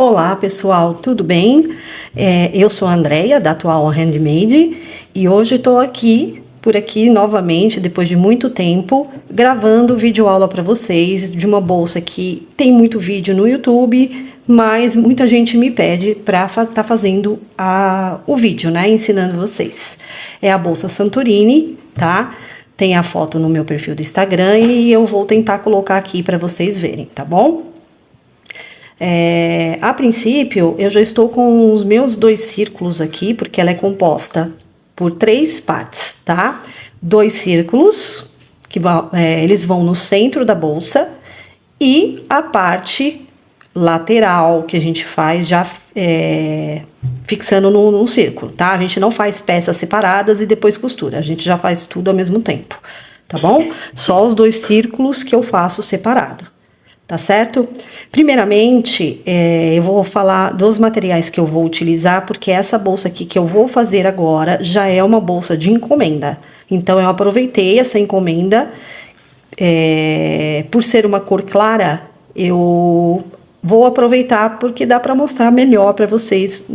Olá pessoal, tudo bem? Eu sou a Andrea da Atual Handmade e hoje estou por aqui novamente, depois de muito tempo, gravando vídeo aula para vocês de uma bolsa que tem muito vídeo no YouTube, mas muita gente me pede para estar fazendo o vídeo, né? Ensinando vocês. É a bolsa Santorini, tá? Tem a foto no meu perfil do Instagram e eu vou tentar colocar aqui para vocês verem, tá bom? A princípio, eu já estou com os meus 2 círculos aqui, porque ela é composta por 3 partes, tá? 2 círculos, que eles vão no centro da bolsa, e a parte lateral, que a gente faz já fixando no círculo, tá? A gente não faz peças separadas e depois costura, a gente já faz tudo ao mesmo tempo, tá bom? Só os 2 círculos que eu faço separado. Tá certo? Primeiramente, eu vou falar dos materiais que eu vou utilizar, porque essa bolsa aqui que eu vou fazer agora já é uma bolsa de encomenda. Então, eu aproveitei essa encomenda, por ser uma cor clara, eu vou aproveitar porque dá para mostrar melhor para vocês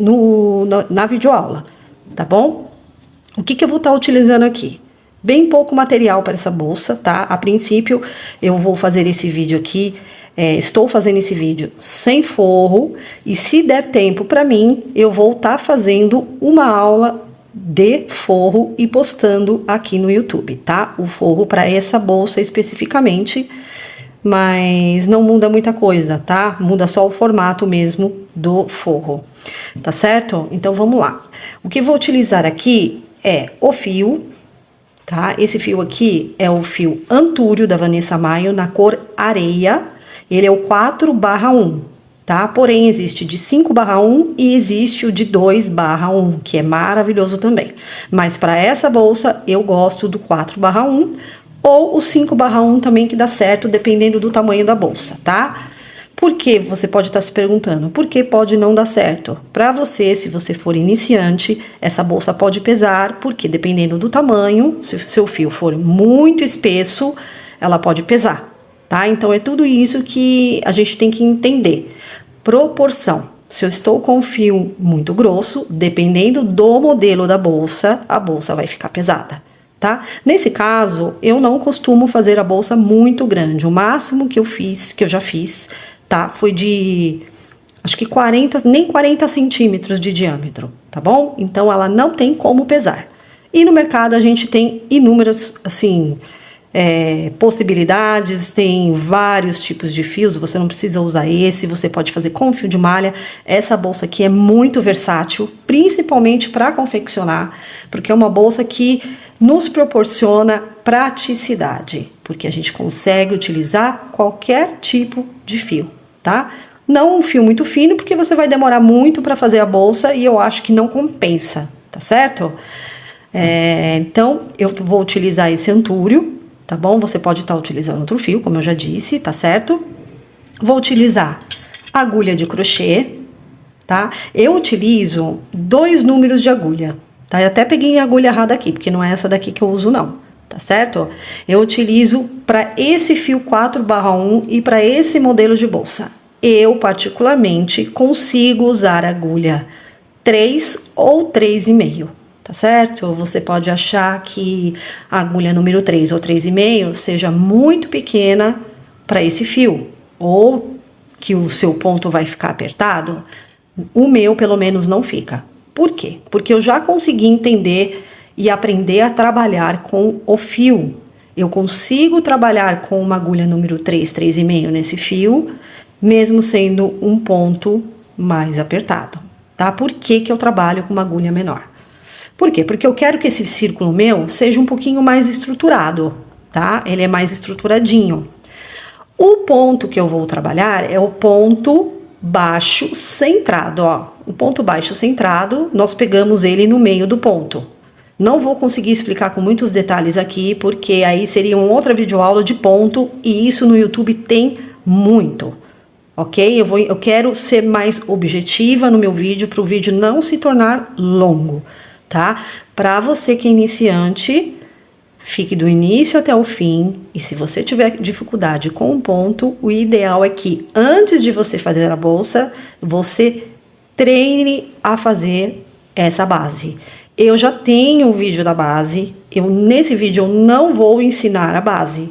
na videoaula, tá bom? O que eu vou estar utilizando aqui? Bem pouco material para essa bolsa, tá? A princípio, eu vou fazer esse vídeo aqui, estou fazendo esse vídeo sem forro, e se der tempo para mim, eu vou estar fazendo uma aula de forro e postando aqui no YouTube, tá? O forro para essa bolsa especificamente, mas não muda muita coisa, tá? Muda só o formato mesmo do forro, tá certo? Então, vamos lá. O que eu vou utilizar aqui é o fio, tá? Esse fio aqui é o fio Antúrio da Vanessa Maio na cor areia. Ele é o 4/1, tá? Porém, existe de 5/1 e existe o de 2/1, que é maravilhoso também. Mas para essa bolsa, eu gosto do 4/1 ou o 5/1 também, que dá certo, dependendo do tamanho da bolsa, tá? Por que você pode estar se perguntando? Por que pode não dar certo? Para você, se você for iniciante, essa bolsa pode pesar, porque dependendo do tamanho, se o seu fio for muito espesso, ela pode pesar. Tá? Então, é tudo isso que a gente tem que entender. Proporção. Se eu estou com fio muito grosso, dependendo do modelo da bolsa, a bolsa vai ficar pesada, tá? Nesse caso, eu não costumo fazer a bolsa muito grande. O máximo que eu já fiz, tá? Foi de, acho que 40, nem 40 centímetros de diâmetro, tá bom? Então, ela não tem como pesar. E no mercado, a gente tem inúmeras, assim, possibilidades, tem vários tipos de fios, você não precisa usar esse, você pode fazer com fio de malha. Essa bolsa aqui é muito versátil, principalmente para confeccionar, porque é uma bolsa que nos proporciona praticidade, porque a gente consegue utilizar qualquer tipo de fio, tá? Não um fio muito fino, porque você vai demorar muito para fazer a bolsa e eu acho que não compensa, tá certo? Então, eu vou utilizar esse Antúrio, tá bom? Você pode estar utilizando outro fio, como eu já disse, tá certo? Vou utilizar agulha de crochê, tá? Eu utilizo 2 números de agulha, tá? Eu até peguei a agulha errada aqui, porque não é essa daqui que eu uso, não, tá certo? Eu utilizo para esse fio 4/1 e para esse modelo de bolsa. Eu, particularmente, consigo usar agulha 3 ou 3,5. Tá certo? Você pode achar que a agulha número 3 ou 3,5 seja muito pequena para esse fio, ou que o seu ponto vai ficar apertado. O meu, pelo menos, não fica. Por quê? Porque eu já consegui entender e aprender a trabalhar com o fio. Eu consigo trabalhar com uma agulha número 3, 3,5 nesse fio, mesmo sendo um ponto mais apertado, tá? Por que que eu trabalho com uma agulha menor? Por quê? Porque eu quero que esse círculo meu seja um pouquinho mais estruturado, tá? Ele é mais estruturadinho. O ponto que eu vou trabalhar é o ponto baixo centrado, ó. O ponto baixo centrado, nós pegamos ele no meio do ponto. Não vou conseguir explicar com muitos detalhes aqui, porque aí seria uma outra videoaula de ponto, e isso no YouTube tem muito, ok? Eu quero ser mais objetiva no meu vídeo, para o vídeo não se tornar longo, tá? Para você que é iniciante, Fique do início até o fim, e se você tiver dificuldade com um ponto, o ideal é que antes de você fazer a bolsa, você treine a fazer essa base. Eu já tenho o vídeo da base, nesse vídeo eu não vou ensinar a base,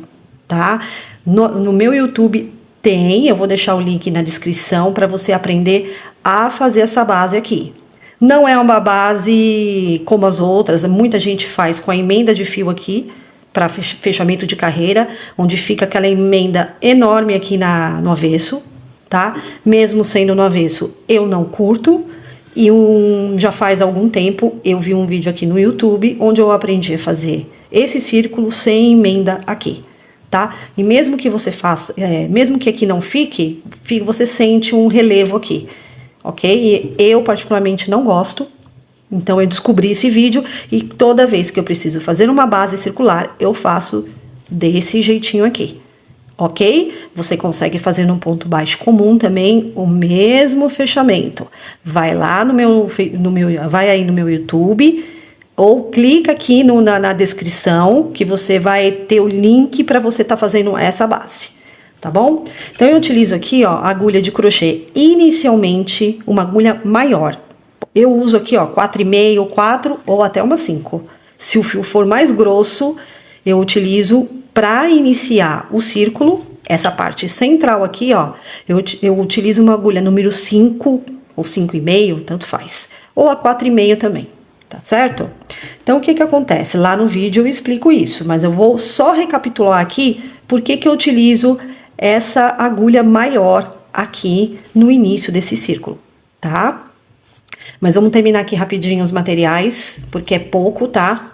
tá? No meu YouTube eu vou deixar o link na descrição para você aprender a fazer essa base aqui. Não é uma base como as outras, muita gente faz com a emenda de fio aqui, para fechamento de carreira, onde fica aquela emenda enorme aqui no avesso, tá? Mesmo sendo no avesso, eu não curto. E já faz algum tempo eu vi um vídeo aqui no YouTube onde eu aprendi a fazer esse círculo sem emenda aqui, tá? E mesmo que você faça, mesmo que aqui não fique, você sente um relevo aqui, ok? E eu particularmente não gosto, então eu descobri esse vídeo e toda vez que eu preciso fazer uma base circular, eu faço desse jeitinho aqui. Ok? Você consegue fazer num ponto baixo comum também o mesmo fechamento. Vai lá vai aí no meu YouTube ou clica aqui na descrição que você vai ter o link para você estar fazendo essa base, tá bom? Então eu utilizo aqui, ó, a agulha de crochê, inicialmente uma agulha maior. Eu uso aqui, ó, 4,5, 4 ou até uma 5. Se o fio for mais grosso, eu utilizo para iniciar o círculo, essa parte central aqui, ó, eu utilizo uma agulha número 5 ou 5,5, tanto faz. Ou a 4,5 também, tá certo? Então, o que que acontece? Lá no vídeo eu explico isso, mas eu vou só recapitular aqui por que que eu utilizo essa agulha maior aqui no início desse círculo, tá? Mas vamos terminar aqui rapidinho os materiais, porque é pouco, tá?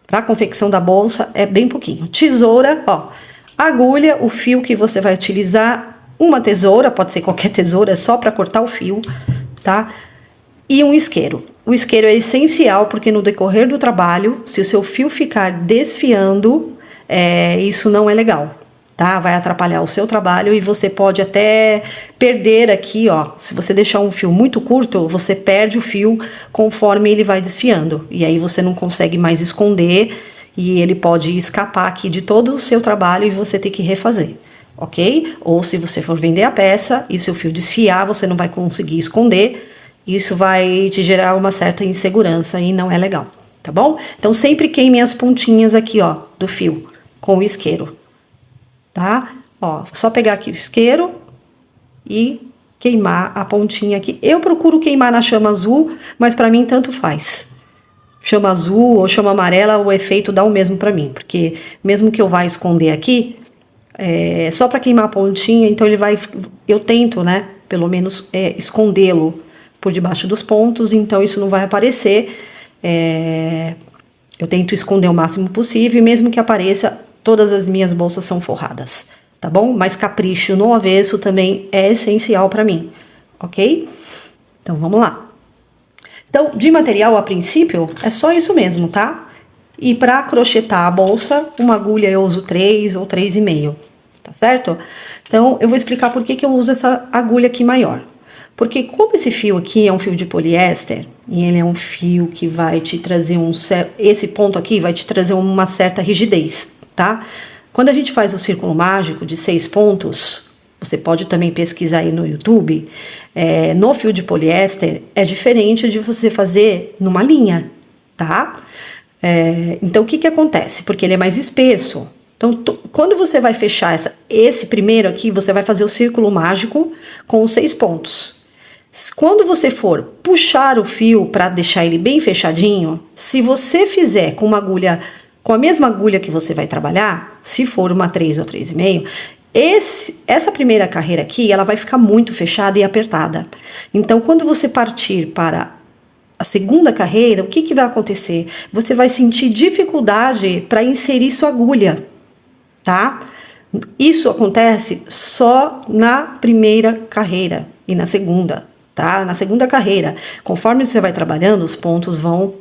Para a confecção da bolsa é bem pouquinho. Tesoura, ó, agulha, o fio que você vai utilizar, uma tesoura, pode ser qualquer tesoura, é só para cortar o fio, tá? E um isqueiro. O isqueiro é essencial porque no decorrer do trabalho, se o seu fio ficar desfiando, isso não é legal, tá? Vai atrapalhar o seu trabalho e você pode até perder aqui, ó. Se você deixar um fio muito curto, você perde o fio conforme ele vai desfiando. E aí você não consegue mais esconder e ele pode escapar aqui de todo o seu trabalho e você ter que refazer, ok? Ou se você for vender a peça e seu fio desfiar, você não vai conseguir esconder. Isso vai te gerar uma certa insegurança e não é legal, tá bom? Então sempre queime as pontinhas aqui, ó, do fio com o isqueiro. Tá? Ó, só pegar aqui o isqueiro e queimar a pontinha aqui. Eu procuro queimar na chama azul, mas pra mim tanto faz. Chama azul ou chama amarela, o efeito dá o mesmo pra mim, porque mesmo que eu vá esconder aqui, só pra queimar a pontinha, então eu tento, né, pelo menos escondê-lo por debaixo dos pontos, então isso não vai aparecer. Eu tento esconder o máximo possível, e mesmo que apareça, todas as minhas bolsas são forradas, tá bom? Mas capricho no avesso também é essencial para mim, ok? Então, vamos lá. Então, de material, a princípio, é só isso mesmo, tá? E para crochetar a bolsa, uma agulha eu uso 3 ou 3,5, tá certo? Então, eu vou explicar por que eu uso essa agulha aqui maior. Porque como esse fio aqui é um fio de poliéster, e ele é um fio que vai te trazer esse ponto aqui vai te trazer uma certa rigidez, tá? Quando a gente faz o círculo mágico de 6 pontos, você pode também pesquisar aí no YouTube, no fio de poliéster é diferente de você fazer numa linha, tá? Então o que que acontece? Porque ele é mais espesso. Então quando você vai fechar esse primeiro aqui, você vai fazer o círculo mágico com os 6 pontos. Quando você for puxar o fio para deixar ele bem fechadinho, se você fizer com uma agulha, com a mesma agulha que você vai trabalhar, se for uma 3 ou 3,5, essa primeira carreira aqui, ela vai ficar muito fechada e apertada. Então, quando você partir para a segunda carreira, o que que vai acontecer? Você vai sentir dificuldade para inserir sua agulha, tá? Isso acontece só na primeira carreira e na segunda, tá? Na segunda carreira, conforme você vai trabalhando, os pontos vão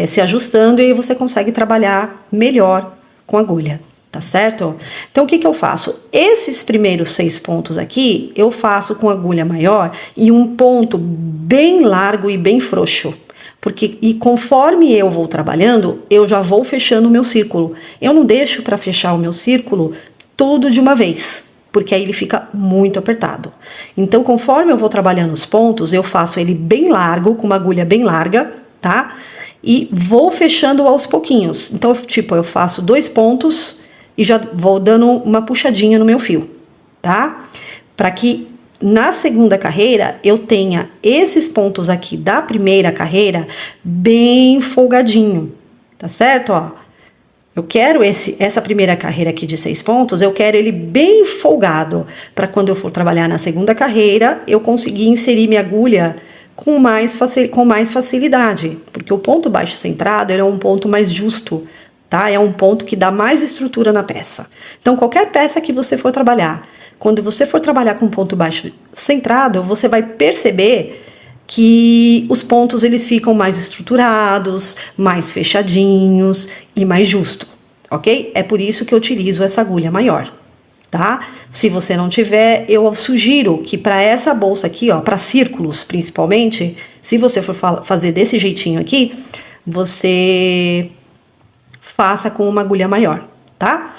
se ajustando e aí você consegue trabalhar melhor com agulha, tá certo? Então, o que que eu faço? Esses primeiros 6 pontos aqui, eu faço com agulha maior e um ponto bem largo e bem frouxo. E conforme eu vou trabalhando, eu já vou fechando o meu círculo. Eu não deixo para fechar o meu círculo tudo de uma vez, porque aí ele fica muito apertado. Então, conforme eu vou trabalhando os pontos, eu faço ele bem largo, com uma agulha bem larga, tá? E vou fechando aos pouquinhos. Então, tipo, eu faço 2 pontos e já vou dando uma puxadinha no meu fio, tá? Para que na segunda carreira eu tenha esses pontos aqui da primeira carreira bem folgadinho, tá certo? Ó, eu quero essa primeira carreira aqui de 6 pontos, eu quero ele bem folgado, para quando eu for trabalhar na segunda carreira, eu conseguir inserir minha agulha com mais facilidade, porque o ponto baixo centrado ele é um ponto mais justo, tá? É um ponto que dá mais estrutura na peça. Então, qualquer peça que você for trabalhar, quando você for trabalhar com ponto baixo centrado, você vai perceber que os pontos eles ficam mais estruturados, mais fechadinhos e mais justo, ok? É por isso que eu utilizo essa agulha maior, tá? Se você não tiver, eu sugiro que para essa bolsa aqui, ó, para círculos principalmente, se você for fazer desse jeitinho aqui, você faça com uma agulha maior, tá?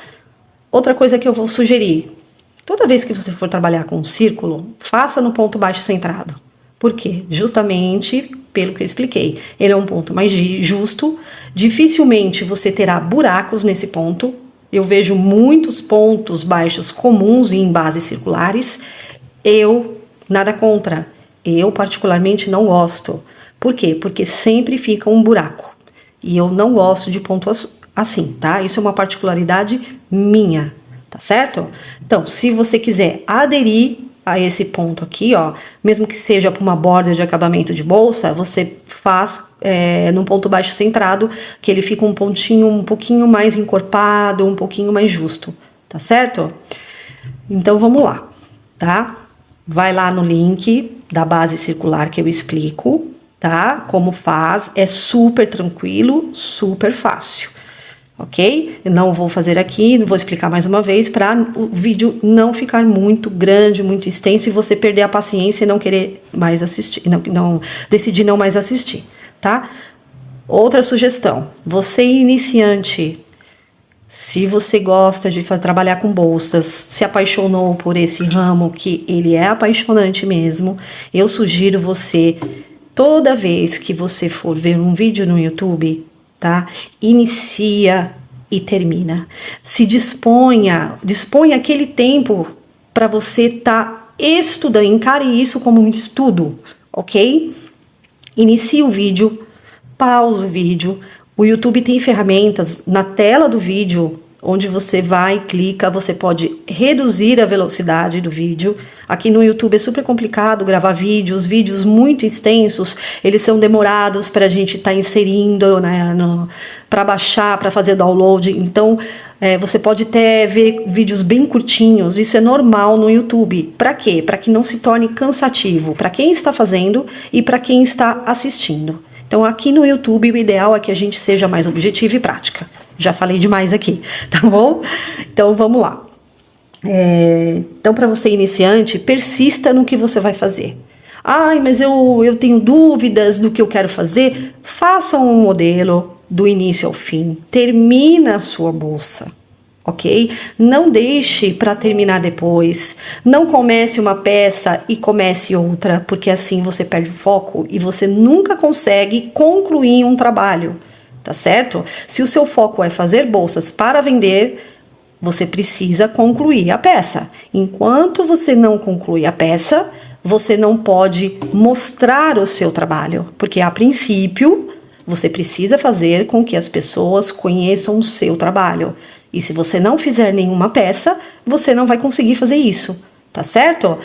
Outra coisa que eu vou sugerir, toda vez que você for trabalhar com um círculo, faça no ponto baixo centrado. Por quê? Justamente pelo que eu expliquei. Ele é um ponto mais justo, dificilmente você terá buracos nesse ponto. Eu vejo muitos pontos baixos comuns em bases circulares. Nada contra. Eu particularmente não gosto. Por quê? Porque sempre fica um buraco. E eu não gosto de ponto assim, tá? Isso é uma particularidade minha, tá certo? Então, se você quiser aderir a esse ponto aqui, ó, mesmo que seja para uma borda de acabamento de bolsa, você faz num ponto baixo centrado, que ele fica um pontinho um pouquinho mais encorpado, um pouquinho mais justo, tá certo? Então vamos lá, tá? Vai lá no link da base circular que eu explico, tá? Como faz, é super tranquilo, super fácil. Ok? Não vou fazer aqui, vou explicar mais uma vez para o vídeo não ficar muito grande, muito extenso e você perder a paciência e não querer mais assistir, decidir não mais assistir, tá? Outra sugestão, você iniciante, se você gosta de trabalhar com bolsas, se apaixonou por esse ramo, que ele é apaixonante mesmo, eu sugiro você, toda vez que você for ver um vídeo no YouTube, tá? Inicia e termina. Se disponha aquele tempo para você estar estudando, encare isso como um estudo, ok? Inicie o vídeo, pausa o vídeo. O YouTube tem ferramentas na tela do vídeo, onde você vai, clica, você pode reduzir a velocidade do vídeo. Aqui no YouTube é super complicado gravar vídeos muito extensos, eles são demorados para a gente estar inserindo, né, para baixar, para fazer download. Então, você pode até ver vídeos bem curtinhos, isso é normal no YouTube. Para quê? Para que não se torne cansativo, para quem está fazendo e para quem está assistindo. Então, aqui no YouTube, o ideal é que a gente seja mais objetivo e prática. Já falei demais aqui, tá bom? Então, vamos lá. Então, para você iniciante, persista no que você vai fazer. Ai, mas eu tenho dúvidas do que eu quero fazer. Faça um modelo do início ao fim. Termina a sua bolsa, ok? Não deixe para terminar depois. Não comece uma peça e comece outra, porque assim você perde o foco e você nunca consegue concluir um trabalho, tá certo? Se o seu foco é fazer bolsas para vender, você precisa concluir a peça. Enquanto você não conclui a peça, você não pode mostrar o seu trabalho, porque a princípio você precisa fazer com que as pessoas conheçam o seu trabalho. E se você não fizer nenhuma peça, você não vai conseguir fazer isso, tá certo?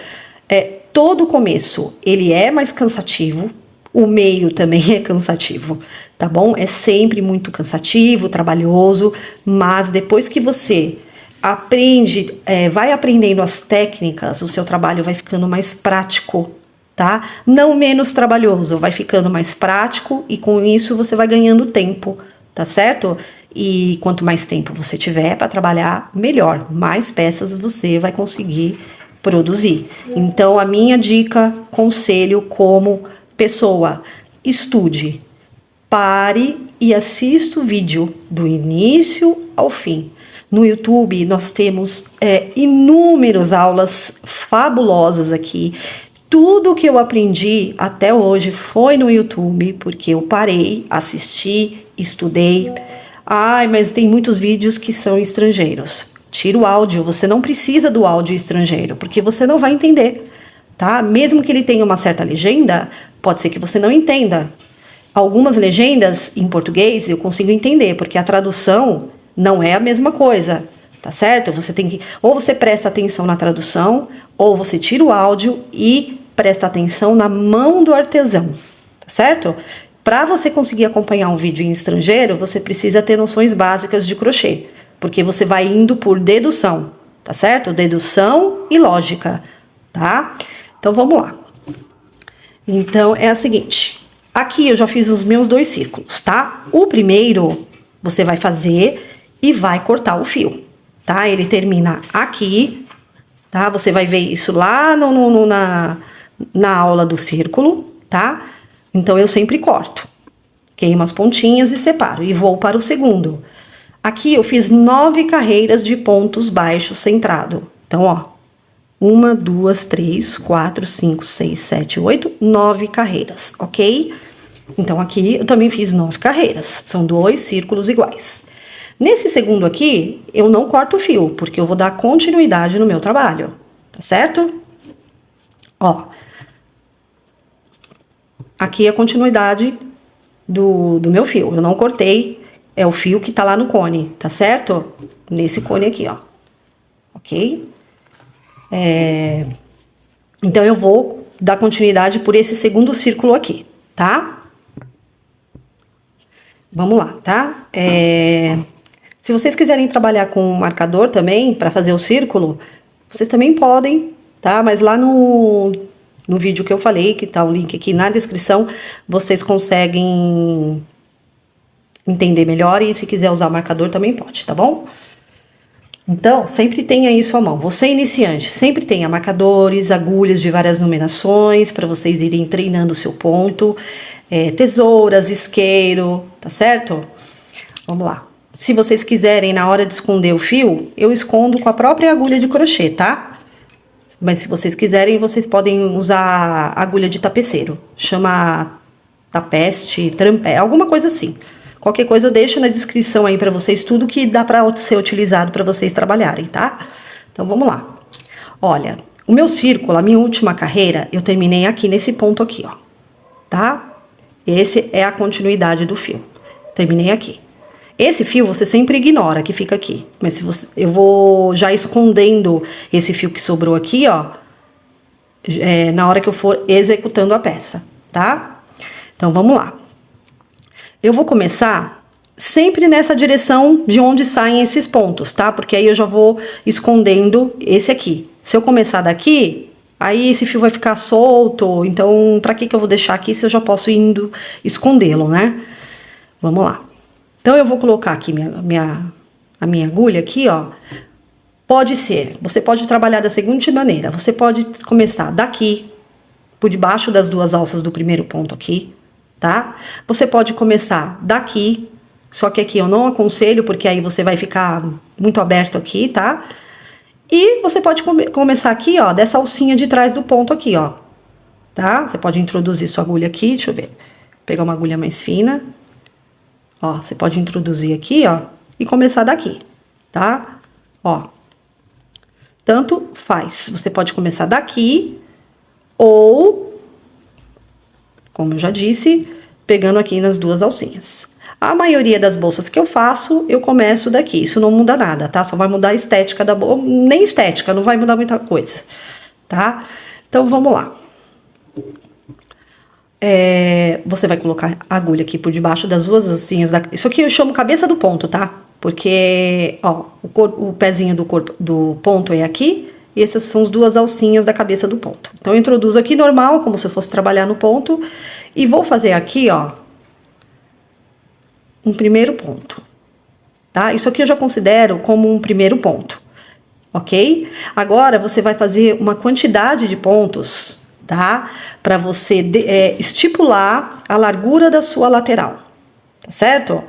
Todo começo, ele é mais cansativo, o meio também é cansativo, tá bom? É sempre muito cansativo, trabalhoso, mas depois que você aprende, vai aprendendo as técnicas, o seu trabalho vai ficando mais prático, tá? Não menos trabalhoso, vai ficando mais prático e com isso você vai ganhando tempo, tá certo? E quanto mais tempo você tiver para trabalhar, melhor, mais peças você vai conseguir produzir. Então, a minha dica, conselho como pessoa, estude, pare e assista o vídeo do início ao fim. No YouTube nós temos inúmeras aulas fabulosas aqui. Tudo que eu aprendi até hoje foi no YouTube, porque eu parei, assisti, estudei. Ai, mas tem muitos vídeos que são estrangeiros. Tira o áudio, você não precisa do áudio estrangeiro, porque você não vai entender, tá? Mesmo que ele tenha uma certa legenda, pode ser que você não entenda. Algumas legendas em português eu consigo entender, porque a tradução não é a mesma coisa, tá certo? Você tem que, ou você presta atenção na tradução, ou você tira o áudio e presta atenção na mão do artesão, tá certo? Para você conseguir acompanhar um vídeo em estrangeiro, você precisa ter noções básicas de crochê, porque você vai indo por dedução, tá certo? Dedução e lógica, tá? Então vamos lá. Então é a seguinte, aqui eu já fiz os meus 2 círculos, tá? O primeiro você vai fazer e vai cortar o fio, tá? Ele termina aqui, tá? Você vai ver isso lá na aula do círculo, tá? Então eu sempre corto, queimo as pontinhas e separo e vou para o segundo. Aqui eu fiz 9 carreiras de pontos baixos centrado. Então, ó, 1, 2, 3, 4, 5, 6, 7, 8, 9 carreiras, ok? Então aqui eu também fiz 9 carreiras, são 2 círculos iguais. Nesse segundo aqui, eu não corto o fio, porque eu vou dar continuidade no meu trabalho, tá certo? Ó, aqui é a continuidade do meu fio, eu não cortei, é o fio que tá lá no cone, tá certo? Nesse cone aqui, ó, ok? Então eu vou dar continuidade por esse segundo círculo aqui, tá? Vamos lá, tá? Se vocês quiserem trabalhar com marcador também, para fazer o círculo, vocês também podem, tá? Mas lá no vídeo que eu falei, que tá o link aqui na descrição, vocês conseguem entender melhor, e se quiser usar o marcador também pode, tá bom? Então, sempre tenha isso à mão. Você iniciante, sempre tenha marcadores, agulhas de várias numerações, para vocês irem treinando o seu ponto, tesouras, isqueiro, tá certo? Vamos lá. Se vocês quiserem, na hora de esconder o fio, eu escondo com a própria agulha de crochê, tá? Mas se vocês quiserem, vocês podem usar agulha de tapeceiro. Chama tapeste, trampé, alguma coisa assim. Qualquer coisa eu deixo na descrição aí pra vocês, tudo que dá pra ser utilizado pra vocês trabalharem, tá? Então vamos lá. Olha, o meu círculo, a minha última carreira, eu terminei aqui nesse ponto aqui, ó. Tá? Esse é a continuidade do fio. Terminei aqui. Esse fio você sempre ignora, que fica aqui. Mas se você, eu vou já escondendo esse fio que sobrou aqui, ó, na hora que eu for executando a peça, tá? Então vamos lá. Eu vou começar sempre nessa direção de onde saem esses pontos, tá? Porque aí eu já vou escondendo esse aqui. Se eu começar daqui, aí esse fio vai ficar solto, então pra que eu vou deixar aqui se eu já posso indo escondê-lo, né? Vamos lá. Então eu vou colocar aqui a minha agulha aqui, ó. Pode ser, você pode trabalhar da seguinte maneira. Você pode começar daqui, por debaixo das 2 alças do primeiro ponto aqui, tá? Você pode começar daqui, só que aqui eu não aconselho, porque aí você vai ficar muito aberto aqui, tá? E você pode começar aqui, ó, dessa alcinha de trás do ponto aqui, ó, tá? Você pode introduzir sua agulha aqui, deixa eu ver, pegar uma agulha mais fina, ó, você pode introduzir aqui, ó, e começar daqui, tá? Ó, tanto faz, você pode começar daqui, ou, como eu já disse, pegando aqui nas 2 alcinhas. A maioria das bolsas que eu faço, eu começo daqui. Isso não muda nada, tá? Só vai mudar a estética da bolsa. Nem estética, não vai mudar muita coisa, tá? Então, vamos lá. Você vai colocar a agulha aqui por debaixo das 2 alcinhas. Isso aqui eu chamo cabeça do ponto, tá? Porque, ó, o pezinho do ponto é aqui. E essas são as 2 alcinhas da cabeça do ponto. Então, eu introduzo aqui normal, como se eu fosse trabalhar no ponto. E vou fazer aqui, ó, um primeiro ponto, tá? Isso aqui eu já considero como um primeiro ponto, ok? Agora, você vai fazer uma quantidade de pontos, tá? Para você estipular a largura da sua lateral, tá certo?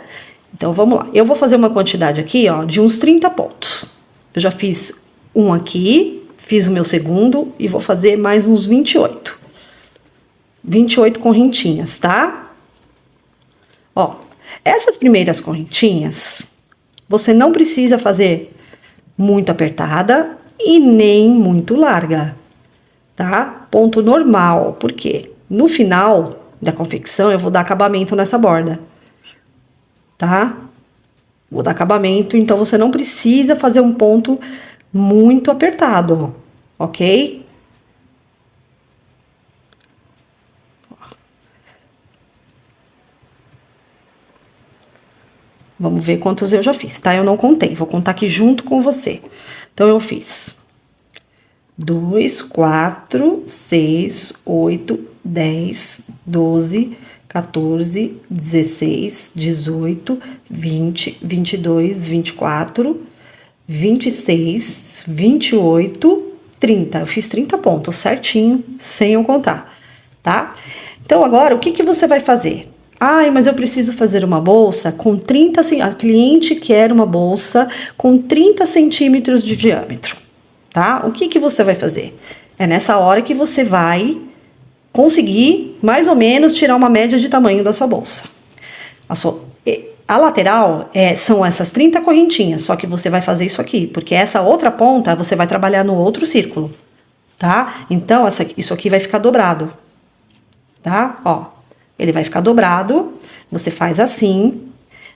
Então, vamos lá. Eu vou fazer uma quantidade aqui, ó, de uns 30 pontos. Eu já fiz um aqui, fiz o meu segundo e vou fazer mais uns 28. 28 correntinhas, tá? Ó, essas primeiras correntinhas, você não precisa fazer muito apertada e nem muito larga, tá? Ponto normal, porque no final da confecção eu vou dar acabamento nessa borda, tá? Vou dar acabamento, então você não precisa fazer um ponto muito apertado, ok? Vamos ver quantos eu já fiz, tá? Eu não contei, vou contar aqui junto com você. Então, eu fiz 2, 4, 6, 8, 10, 12, 14, 16, 18, 20, 22, 24, 26, 28, 30. Eu fiz 30 pontos certinho, sem eu contar, tá? Então, agora, o que que você vai fazer? Ai, mas eu preciso fazer uma bolsa com 30 centímetros. A cliente quer uma bolsa com 30 centímetros de diâmetro, tá? O que que você vai fazer? É nessa hora que você vai conseguir, mais ou menos, tirar uma média de tamanho da sua bolsa. A lateral são essas 30 correntinhas, só que você vai fazer isso aqui, porque essa outra ponta você vai trabalhar no outro círculo, tá? Então, isso aqui vai ficar dobrado, tá? Ó. Ele vai ficar dobrado, você faz assim,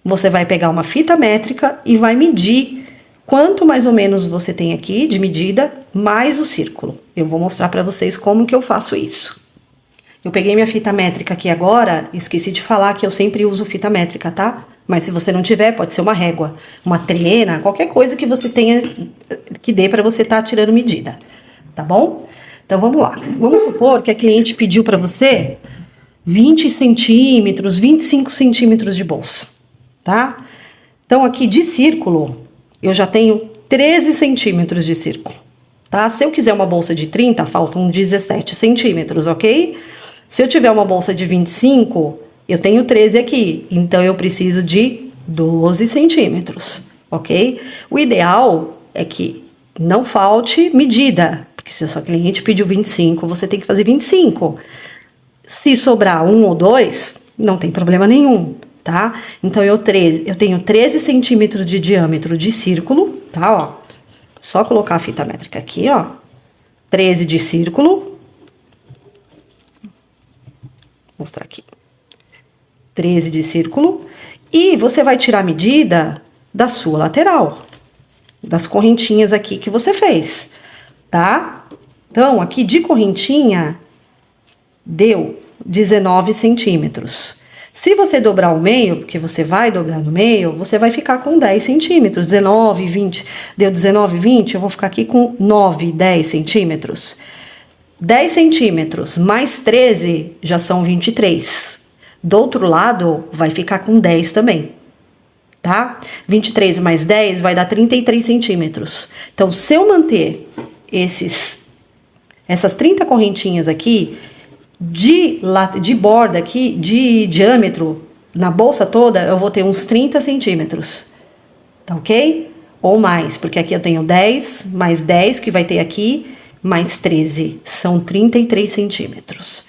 você vai pegar uma fita métrica e vai medir quanto mais ou menos você tem aqui de medida, mais o círculo. Eu vou mostrar pra vocês como que eu faço isso. Eu peguei minha fita métrica aqui agora, esqueci de falar que eu sempre uso fita métrica, tá? Mas se você não tiver, pode ser uma régua, uma trena, qualquer coisa que você tenha, que dê pra você estar tirando medida, tá bom? Então, vamos lá. Vamos supor que a cliente pediu pra você 20 centímetros, 25 centímetros de bolsa, tá? Então, aqui de círculo, eu já tenho 13 centímetros de círculo, tá? Se eu quiser uma bolsa de 30, faltam 17 centímetros, ok? Se eu tiver uma bolsa de 25, eu tenho 13 aqui, então eu preciso de 12 centímetros, ok? O ideal é que não falte medida, porque se a sua cliente pediu 25, você tem que fazer 25. Se sobrar um ou dois, não tem problema nenhum, tá? Então, eu tenho 13 centímetros de diâmetro de círculo, tá? Ó, só colocar a fita métrica aqui, ó. 13 de círculo. Vou mostrar aqui. 13 de círculo. E você vai tirar a medida da sua lateral, das correntinhas aqui que você fez, tá? Então, aqui de correntinha, deu 19 centímetros. Se você dobrar o meio, porque você vai dobrar no meio, você vai ficar com 10 centímetros. 19, 20. Deu 19, 20, eu vou ficar aqui com 9, 10 centímetros. 10 centímetros mais 13 já são 23. Do outro lado, vai ficar com 10 também, tá? 23 mais 10 vai dar 33 centímetros. Então, se eu manter essas 30 correntinhas aqui, de borda aqui, de diâmetro, na bolsa toda, eu vou ter uns 30 centímetros, tá ok? Ou mais, porque aqui eu tenho 10, mais 10 que vai ter aqui, mais 13, são 33 centímetros.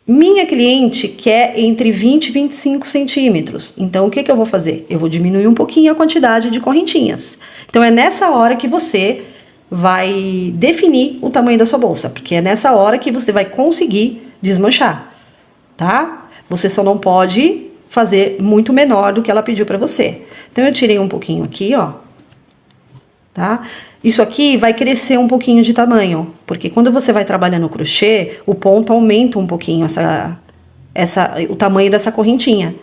Minha cliente quer entre 20 e 25 centímetros, então o que que eu vou fazer? Eu vou diminuir um pouquinho a quantidade de correntinhas. Então é nessa hora que você vai definir o tamanho da sua bolsa, porque é nessa hora que você vai conseguir desmanchar, tá? Você só não pode fazer muito menor do que ela pediu pra você. Então, eu tirei um pouquinho aqui, ó, tá? Isso aqui vai crescer um pouquinho de tamanho, porque quando você vai trabalhando no crochê, o ponto aumenta um pouquinho o tamanho dessa correntinha,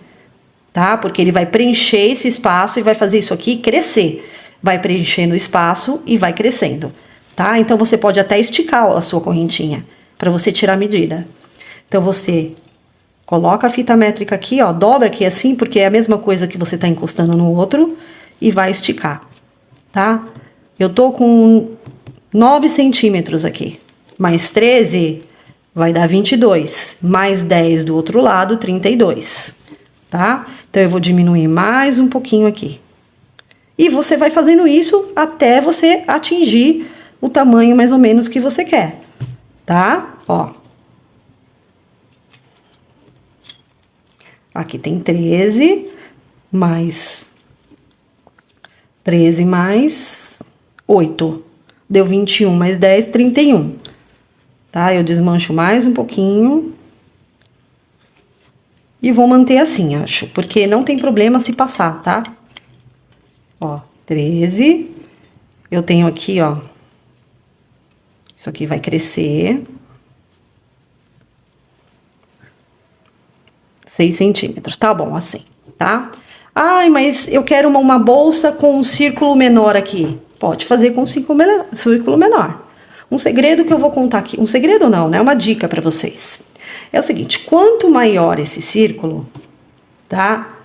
tá? Porque ele vai preencher esse espaço e vai fazer isso aqui crescer. Vai preenchendo o espaço e vai crescendo, tá? Então, você pode até esticar a sua correntinha para você tirar a medida. Então, você coloca a fita métrica aqui, ó, dobra aqui assim, porque é a mesma coisa que você tá encostando no outro, e vai esticar, tá? Eu tô com 9 centímetros aqui, mais 13 vai dar 22, mais 10 do outro lado, 32, tá? Então, eu vou diminuir mais um pouquinho aqui. E você vai fazendo isso até você atingir o tamanho mais ou menos que você quer, tá? Ó. Aqui tem 13, mais 13 mais 8. Deu 21 mais 10, 31. Tá? Eu desmancho mais um pouquinho. E vou manter assim, acho. Porque não tem problema se passar, tá? Ó, 13. Eu tenho aqui, ó. Isso aqui vai crescer. 6 centímetros, tá bom, assim, tá? Ai, mas eu quero uma bolsa com um círculo menor aqui. Pode fazer com um círculo menor. Um segredo que eu vou contar aqui, um segredo não, né? Uma dica para vocês. É o seguinte, quanto maior esse círculo, tá?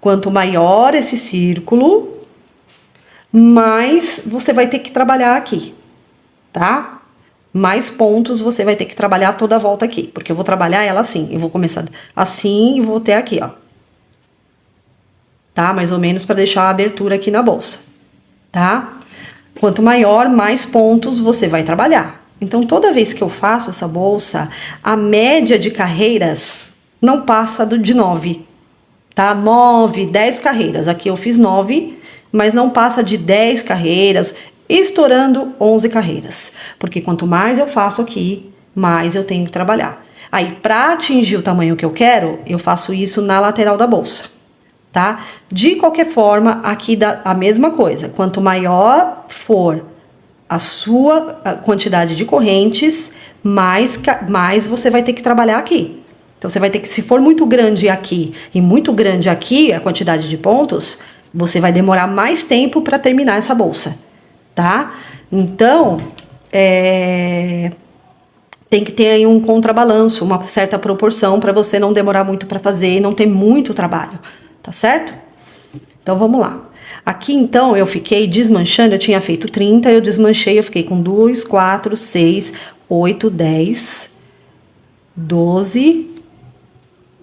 Quanto maior esse círculo, mais você vai ter que trabalhar aqui, tá? Mais pontos você vai ter que trabalhar toda a volta aqui, porque eu vou trabalhar ela assim, eu vou começar assim e vou ter aqui, ó. Tá? Mais ou menos para deixar a abertura aqui na bolsa, tá? Quanto maior, mais pontos você vai trabalhar. Então, toda vez que eu faço essa bolsa, a média de carreiras não passa de 9, tá? 9, 10 carreiras. Aqui eu fiz 9, mas não passa de 10 carreiras, estourando 11 carreiras. Porque quanto mais eu faço aqui, mais eu tenho que trabalhar. Aí, para atingir o tamanho que eu quero, eu faço isso na lateral da bolsa, tá? De qualquer forma, aqui dá a mesma coisa. Quanto maior for a sua quantidade de correntes, mais você vai ter que trabalhar aqui. Então, você vai ter que, se for muito grande aqui e muito grande aqui, a quantidade de pontos, você vai demorar mais tempo para terminar essa bolsa, tá? Então, tem que ter aí um contrabalanço, uma certa proporção para você não demorar muito para fazer e não ter muito trabalho, tá certo? Então, vamos lá. Aqui, então, eu fiquei desmanchando, eu tinha feito 30, eu desmanchei, eu fiquei com 2, 4, 6, 8, 10, 12,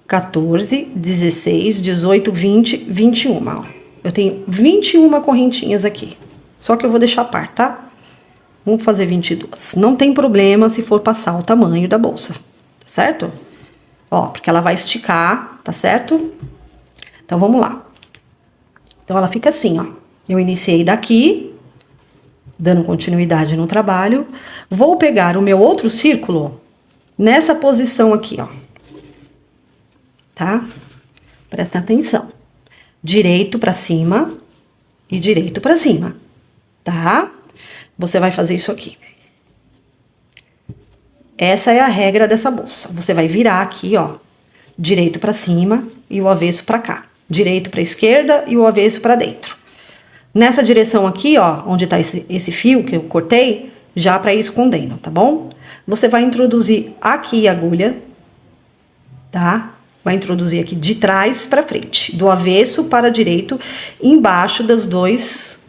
14, 16, 18, 20, 21, ó. Eu tenho 21 correntinhas aqui, só que eu vou deixar a par, tá? Vamos fazer 22. Não tem problema se for passar o tamanho da bolsa, tá certo? Ó, porque ela vai esticar, tá certo? Então, vamos lá. Então, ela fica assim, ó. Eu iniciei daqui, dando continuidade no trabalho. Vou pegar o meu outro círculo nessa posição aqui, ó. Tá? Presta atenção. Direito pra cima e direito pra cima, tá? Você vai fazer isso aqui. Essa é a regra dessa bolsa. Você vai virar aqui, ó, direito pra cima e o avesso pra cá. Direito pra esquerda e o avesso pra dentro. Nessa direção aqui, ó, onde tá esse fio que eu cortei, já pra ir escondendo, tá bom? Você vai introduzir aqui a agulha, tá? Vai introduzir aqui de trás pra frente, do avesso para direito, embaixo das duas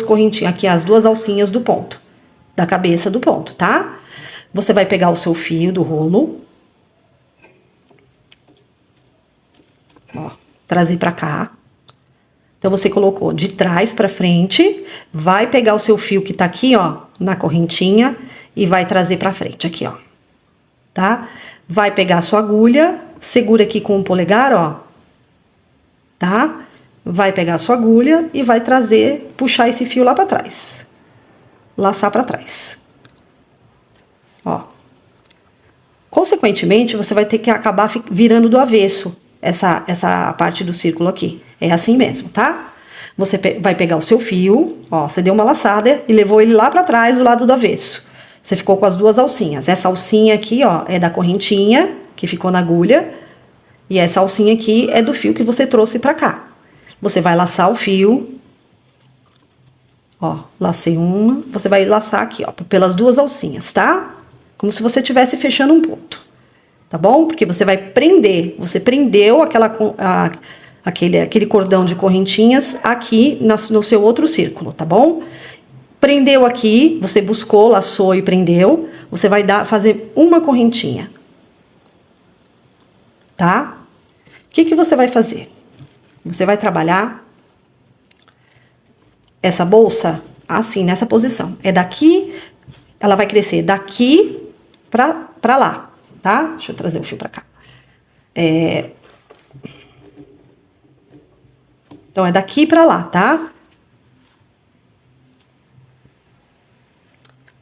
correntinhas, aqui as duas alcinhas do ponto, da cabeça do ponto, tá? Você vai pegar o seu fio do rolo, ó, trazer pra cá. Então, você colocou de trás pra frente, vai pegar o seu fio que tá aqui, ó, na correntinha, e vai trazer pra frente, aqui, ó, tá? Vai pegar a sua agulha, segura aqui com o polegar, ó, tá? Vai pegar a sua agulha e vai trazer, puxar esse fio lá pra trás. Laçar pra trás. Ó. Consequentemente, você vai ter que acabar virando do avesso essa parte do círculo aqui. É assim mesmo, tá? Você vai pegar o seu fio, ó, você deu uma laçada e levou ele lá pra trás, do lado do avesso. Você ficou com as duas alcinhas. Essa alcinha aqui, ó, é da correntinha, que ficou na agulha. E essa alcinha aqui é do fio que você trouxe pra cá. Você vai laçar o fio. Ó, lacei uma. Você vai laçar aqui, ó, pelas duas alcinhas, tá? Como se você estivesse fechando um ponto. Tá bom? Porque você vai prender. Você prendeu aquele cordão de correntinhas aqui no seu outro círculo, tá bom? Prendeu aqui, você buscou, laçou e prendeu. Você vai fazer uma correntinha. Tá? que você vai fazer? Você vai trabalhar essa bolsa assim, nessa posição. É daqui, ela vai crescer daqui pra lá, tá? Deixa eu trazer o fio pra cá. Então, é daqui pra lá, tá?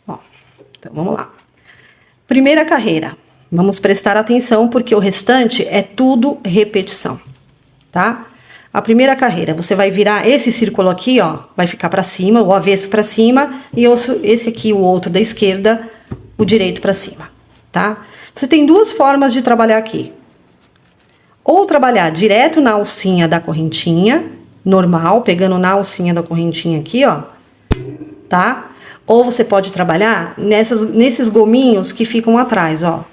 Ó, então, vamos lá. Primeira carreira. Vamos prestar atenção, porque o restante é tudo repetição, tá? A primeira carreira, você vai virar esse círculo aqui, ó, vai ficar pra cima, o avesso pra cima, e esse aqui, o outro da esquerda, o direito pra cima, tá? Você tem duas formas de trabalhar aqui. Ou trabalhar direto na alcinha da correntinha, normal, pegando na alcinha da correntinha aqui, ó, tá? Ou você pode trabalhar nesses gominhos que ficam atrás, ó.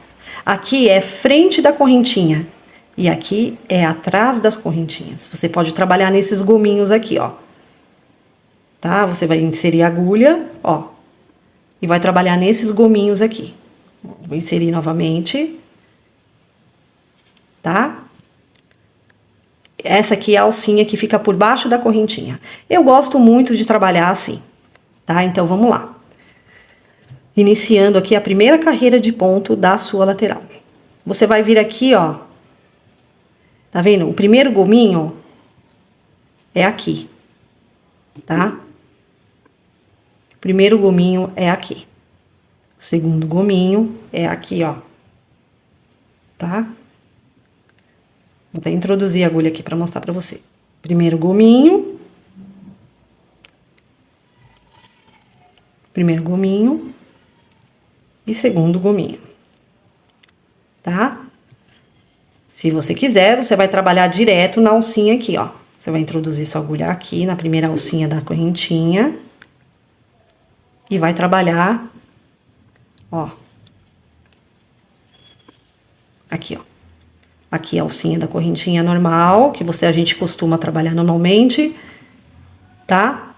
Aqui é frente da correntinha e aqui é atrás das correntinhas. Você pode trabalhar nesses gominhos aqui, ó. Tá? Você vai inserir a agulha, ó, e vai trabalhar nesses gominhos aqui. Vou inserir novamente, tá? Essa aqui é a alcinha que fica por baixo da correntinha. Eu gosto muito de trabalhar assim, tá? Então, vamos lá. Iniciando aqui a primeira carreira de ponto da sua lateral. Você vai vir aqui, ó. Tá vendo? O primeiro gominho é aqui, tá? O primeiro gominho é aqui. O segundo gominho é aqui, ó. Tá? Vou até introduzir a agulha aqui pra mostrar pra você. Primeiro gominho. Primeiro gominho. E segundo gominho, tá? Se você quiser, você vai trabalhar direto na alcinha aqui, ó. Você vai introduzir sua agulha aqui na primeira alcinha da correntinha. E vai trabalhar, ó. Aqui, ó. Aqui é a alcinha da correntinha normal, que a gente costuma trabalhar normalmente, tá?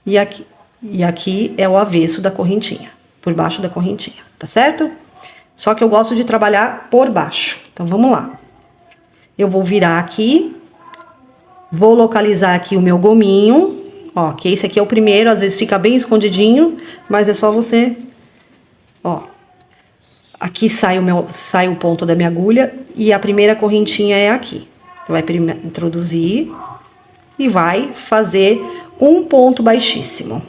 E aqui é o avesso da correntinha. Por baixo da correntinha, tá certo? Só que eu gosto de trabalhar por baixo. Então, vamos lá. Eu vou virar aqui. Vou localizar aqui o meu gominho. Ó, que esse aqui é o primeiro. Às vezes fica bem escondidinho. Mas é só você... Ó. Aqui sai o ponto da minha agulha. E a primeira correntinha é aqui. Você vai introduzir. E vai fazer um ponto baixíssimo.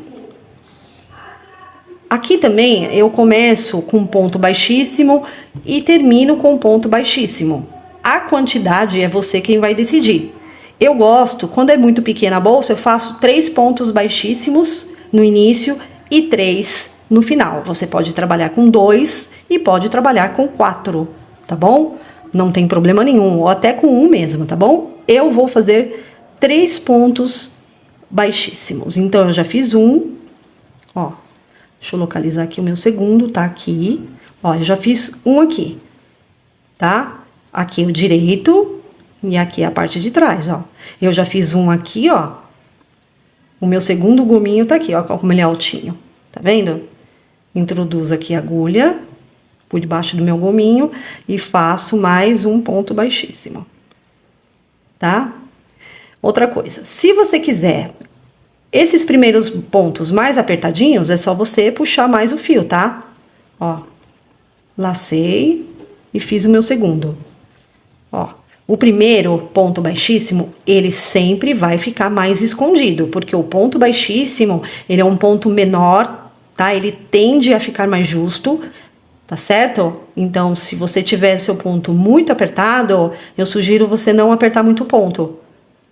Aqui também eu começo com um ponto baixíssimo e termino com um ponto baixíssimo. A quantidade é você quem vai decidir. Eu gosto, quando é muito pequena a bolsa, eu faço 3 pontos baixíssimos no início e 3 no final. Você pode trabalhar com 2 e pode trabalhar com 4, tá bom? Não tem problema nenhum, ou até com 1 mesmo, tá bom? Eu vou fazer 3 pontos baixíssimos. Então, eu já fiz um, ó. Deixa eu localizar aqui o meu segundo, tá aqui. Ó, eu já fiz um aqui, tá? Aqui o direito e aqui a parte de trás, ó. Eu já fiz um aqui, ó. O meu segundo gominho tá aqui, ó, como ele é altinho. Tá vendo? Introduzo aqui a agulha por debaixo do meu gominho e faço mais um ponto baixíssimo, tá? Outra coisa, se você quiser... Esses primeiros pontos mais apertadinhos, é só você puxar mais o fio, tá? Ó, lacei e fiz o meu segundo. Ó, o primeiro ponto baixíssimo, ele sempre vai ficar mais escondido, porque o ponto baixíssimo, ele é um ponto menor, tá? Ele tende a ficar mais justo, tá certo? Então, se você tiver seu ponto muito apertado, eu sugiro você não apertar muito o ponto.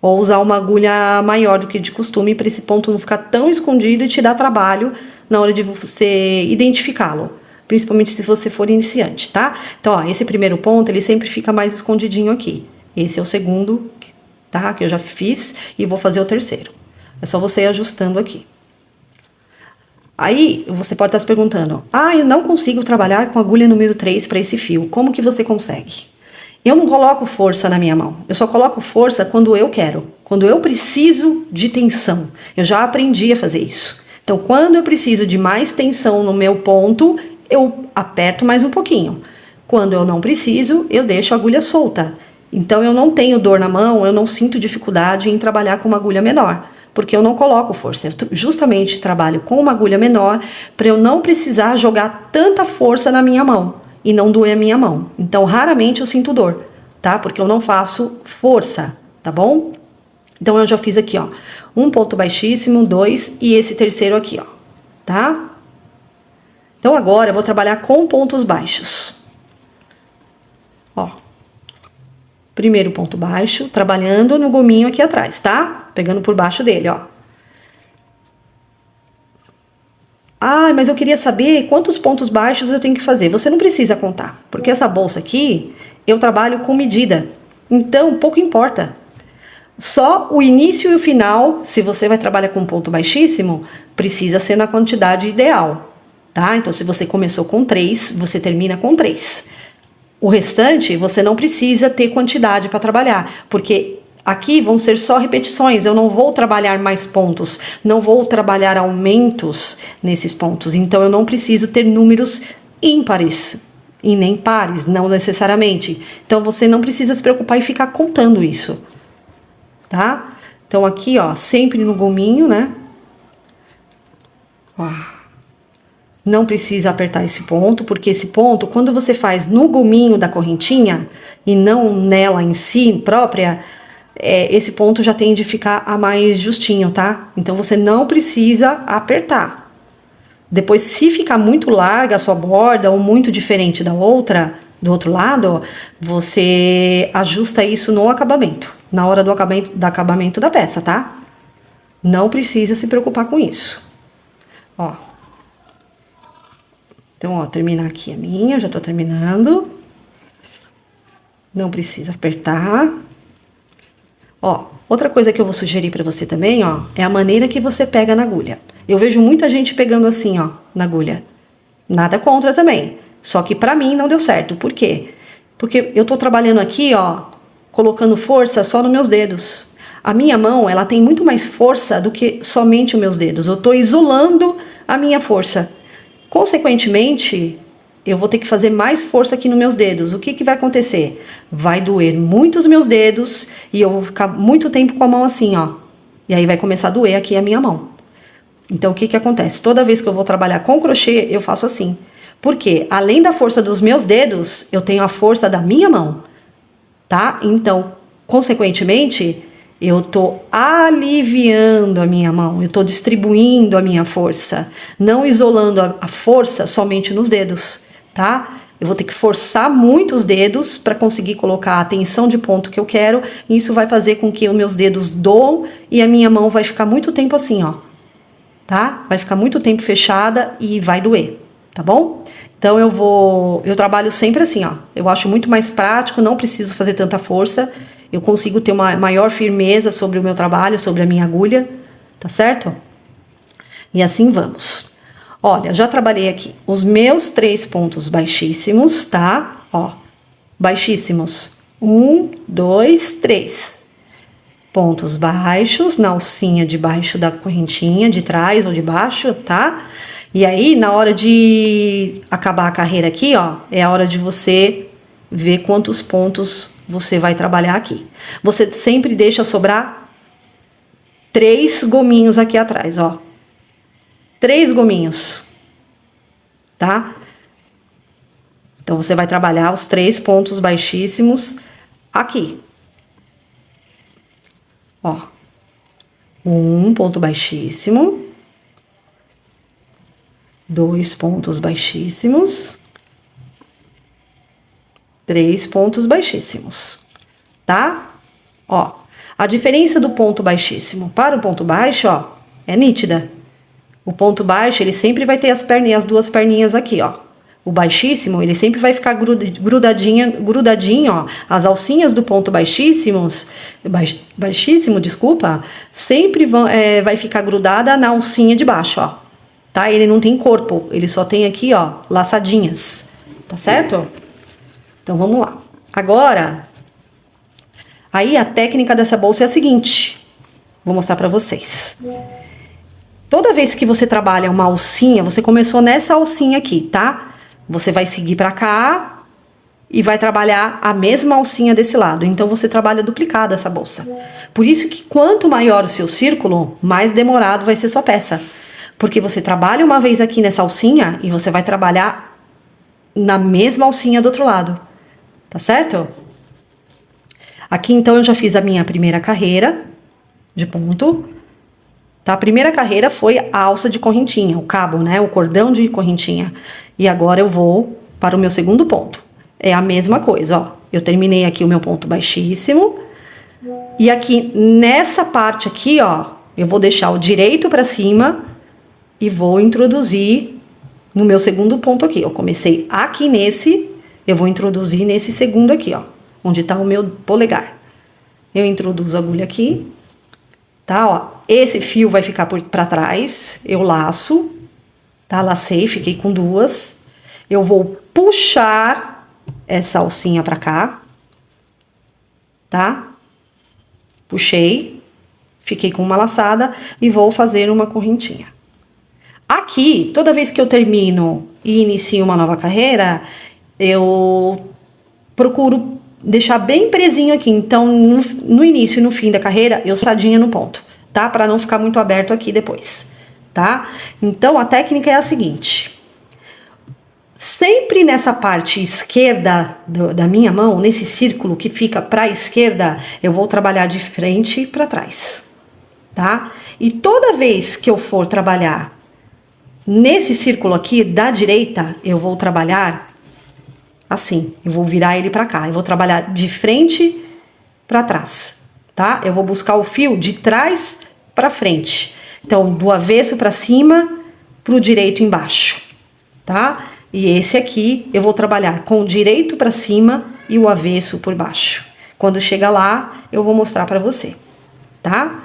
Ou usar uma agulha maior do que de costume para esse ponto não ficar tão escondido e te dar trabalho na hora de você identificá-lo. Principalmente se você for iniciante, tá? Então, ó, esse primeiro ponto, ele sempre fica mais escondidinho aqui. Esse é o segundo, tá? Que eu já fiz e vou fazer o terceiro. É só você ir ajustando aqui. Aí, você pode estar se perguntando, eu não consigo trabalhar com agulha número 3 para esse fio. Como que você consegue? Eu não coloco força na minha mão, eu só coloco força quando eu quero, quando eu preciso de tensão. Eu já aprendi a fazer isso. Então, quando eu preciso de mais tensão no meu ponto, eu aperto mais um pouquinho. Quando eu não preciso, eu deixo a agulha solta. Então eu não tenho dor na mão, eu não sinto dificuldade em trabalhar com uma agulha menor, porque eu não coloco força. Eu justamente trabalho com uma agulha menor para eu não precisar jogar tanta força na minha mão e não doer a minha mão. Então raramente eu sinto dor, tá? Porque eu não faço força, tá bom? Então eu já fiz aqui, ó, um ponto baixíssimo, 2 e esse terceiro aqui, ó, tá? Então agora eu vou trabalhar com pontos baixos. Ó. Primeiro ponto baixo, trabalhando no gominho aqui atrás, tá? Pegando por baixo dele, ó. Ah, mas eu queria saber quantos pontos baixos eu tenho que fazer. Você não precisa contar, porque essa bolsa aqui, eu trabalho com medida. Então, pouco importa. Só o início e o final, se você vai trabalhar com um ponto baixíssimo, precisa ser na quantidade ideal, tá? Então, se você começou com 3, você termina com 3. O restante, você não precisa ter quantidade para trabalhar, porque aqui vão ser só repetições, eu não vou trabalhar mais pontos, não vou trabalhar aumentos nesses pontos, então eu não preciso ter números ímpares e nem pares, não necessariamente. Então você não precisa se preocupar em ficar contando isso, tá? Então aqui, ó, sempre no gominho, né? Ó. Não precisa apertar esse ponto, porque esse ponto, quando você faz no gominho da correntinha e não nela em si própria, esse ponto já tende a ficar a mais justinho, tá? Então você não precisa apertar. Depois, se ficar muito larga a sua borda ou muito diferente da outra, do outro lado, você ajusta isso no acabamento, na hora do acabamento da peça, tá? Não precisa se preocupar com isso. Ó. Então, ó, terminar aqui a minha, já tô terminando. Não precisa apertar. Ó, outra coisa que eu vou sugerir pra você também, ó, é a maneira que você pega na agulha. Eu vejo muita gente pegando assim, ó, na agulha. Nada contra também. Só que pra mim não deu certo. Por quê? Porque eu tô trabalhando aqui, ó, colocando força só nos meus dedos. A minha mão, ela tem muito mais força do que somente os meus dedos. Eu tô isolando a minha força. Consequentemente, eu vou ter que fazer mais força aqui nos meus dedos. O que que vai acontecer? Vai doer muito os meus dedos e eu vou ficar muito tempo com a mão assim, ó. E aí vai começar a doer aqui a minha mão. Então, o que que acontece? Toda vez que eu vou trabalhar com crochê, eu faço assim. Porque, além da força dos meus dedos, eu tenho a força da minha mão, tá? Então, consequentemente, eu tô aliviando a minha mão, eu tô distribuindo a minha força, não isolando a força somente nos dedos, tá? Eu vou ter que forçar muito os dedos para conseguir colocar a tensão de ponto que eu quero, e isso vai fazer com que os meus dedos doam e a minha mão vai ficar muito tempo assim, ó, tá? Vai ficar muito tempo fechada e vai doer, tá bom? Então eu trabalho sempre assim, ó, eu acho muito mais prático, não preciso fazer tanta força, eu consigo ter uma maior firmeza sobre o meu trabalho, sobre a minha agulha, tá certo? E assim vamos. Olha, já trabalhei aqui os meus 3 pontos baixíssimos, tá? Ó, baixíssimos. 1, 2, 3. Pontos baixos na alcinha de baixo da correntinha, de trás ou de baixo, tá? E aí, na hora de acabar a carreira aqui, ó, é a hora de você ver quantos pontos você vai trabalhar aqui. Você sempre deixa sobrar 3 gominhos aqui atrás, ó. 3 gominhos, tá? Então, você vai trabalhar os 3 pontos baixíssimos aqui. Ó. Um ponto baixíssimo. 2 pontos baixíssimos. 3 pontos baixíssimos, tá? Ó, a diferença do ponto baixíssimo para o ponto baixo, ó, é nítida. O ponto baixo, ele sempre vai ter as perninhas, as 2 perninhas aqui, ó. O baixíssimo, ele sempre vai ficar grudadinho, ó. As alcinhas do ponto baixíssimo, desculpa, sempre vai ficar grudada na alcinha de baixo, ó. Tá? Ele não tem corpo, ele só tem aqui, ó, laçadinhas, tá certo? Então, vamos lá. Agora, aí a técnica dessa bolsa é a seguinte. Vou mostrar pra vocês. Toda vez que você trabalha uma alcinha, você começou nessa alcinha aqui, tá? Você vai seguir pra cá e vai trabalhar a mesma alcinha desse lado. Então, você trabalha duplicada essa bolsa. Por isso que quanto maior o seu círculo, mais demorado vai ser sua peça. Porque você trabalha uma vez aqui nessa alcinha e você vai trabalhar na mesma alcinha do outro lado. Tá certo? Aqui, então, eu já fiz a minha primeira carreira de ponto. Tá? A primeira carreira foi a alça de correntinha, o cabo, né? O cordão de correntinha. E agora eu vou para o meu segundo ponto. É a mesma coisa, ó. Eu terminei aqui o meu ponto baixíssimo. E aqui, nessa parte aqui, ó, eu vou deixar o direito pra cima e vou introduzir no meu segundo ponto aqui. Eu comecei aqui nesse, eu vou introduzir nesse segundo aqui, ó, onde tá o meu polegar. Eu introduzo a agulha aqui, tá, ó. Esse fio vai ficar pra trás, eu laço, tá, lacei, fiquei com duas. Eu vou puxar essa alcinha pra cá, tá? Puxei, fiquei com uma laçada e vou fazer uma correntinha. Aqui, toda vez que eu termino e inicio uma nova carreira, eu procuro deixar bem presinho aqui. Então, no início e no fim da carreira, eu sadinha no ponto, tá? Para não ficar muito aberto aqui depois, tá? Então, a técnica é a seguinte. Sempre nessa parte esquerda da minha mão, nesse círculo que fica para a esquerda, eu vou trabalhar de frente para trás, tá? E toda vez que eu for trabalhar nesse círculo aqui da direita, eu vou trabalhar assim, eu vou virar ele para cá, eu vou trabalhar de frente para trás, tá? Eu vou buscar o fio de trás para frente. Então, do avesso para cima, pro direito embaixo, tá? E esse aqui eu vou trabalhar com o direito para cima e o avesso por baixo. Quando chegar lá, eu vou mostrar para você, tá?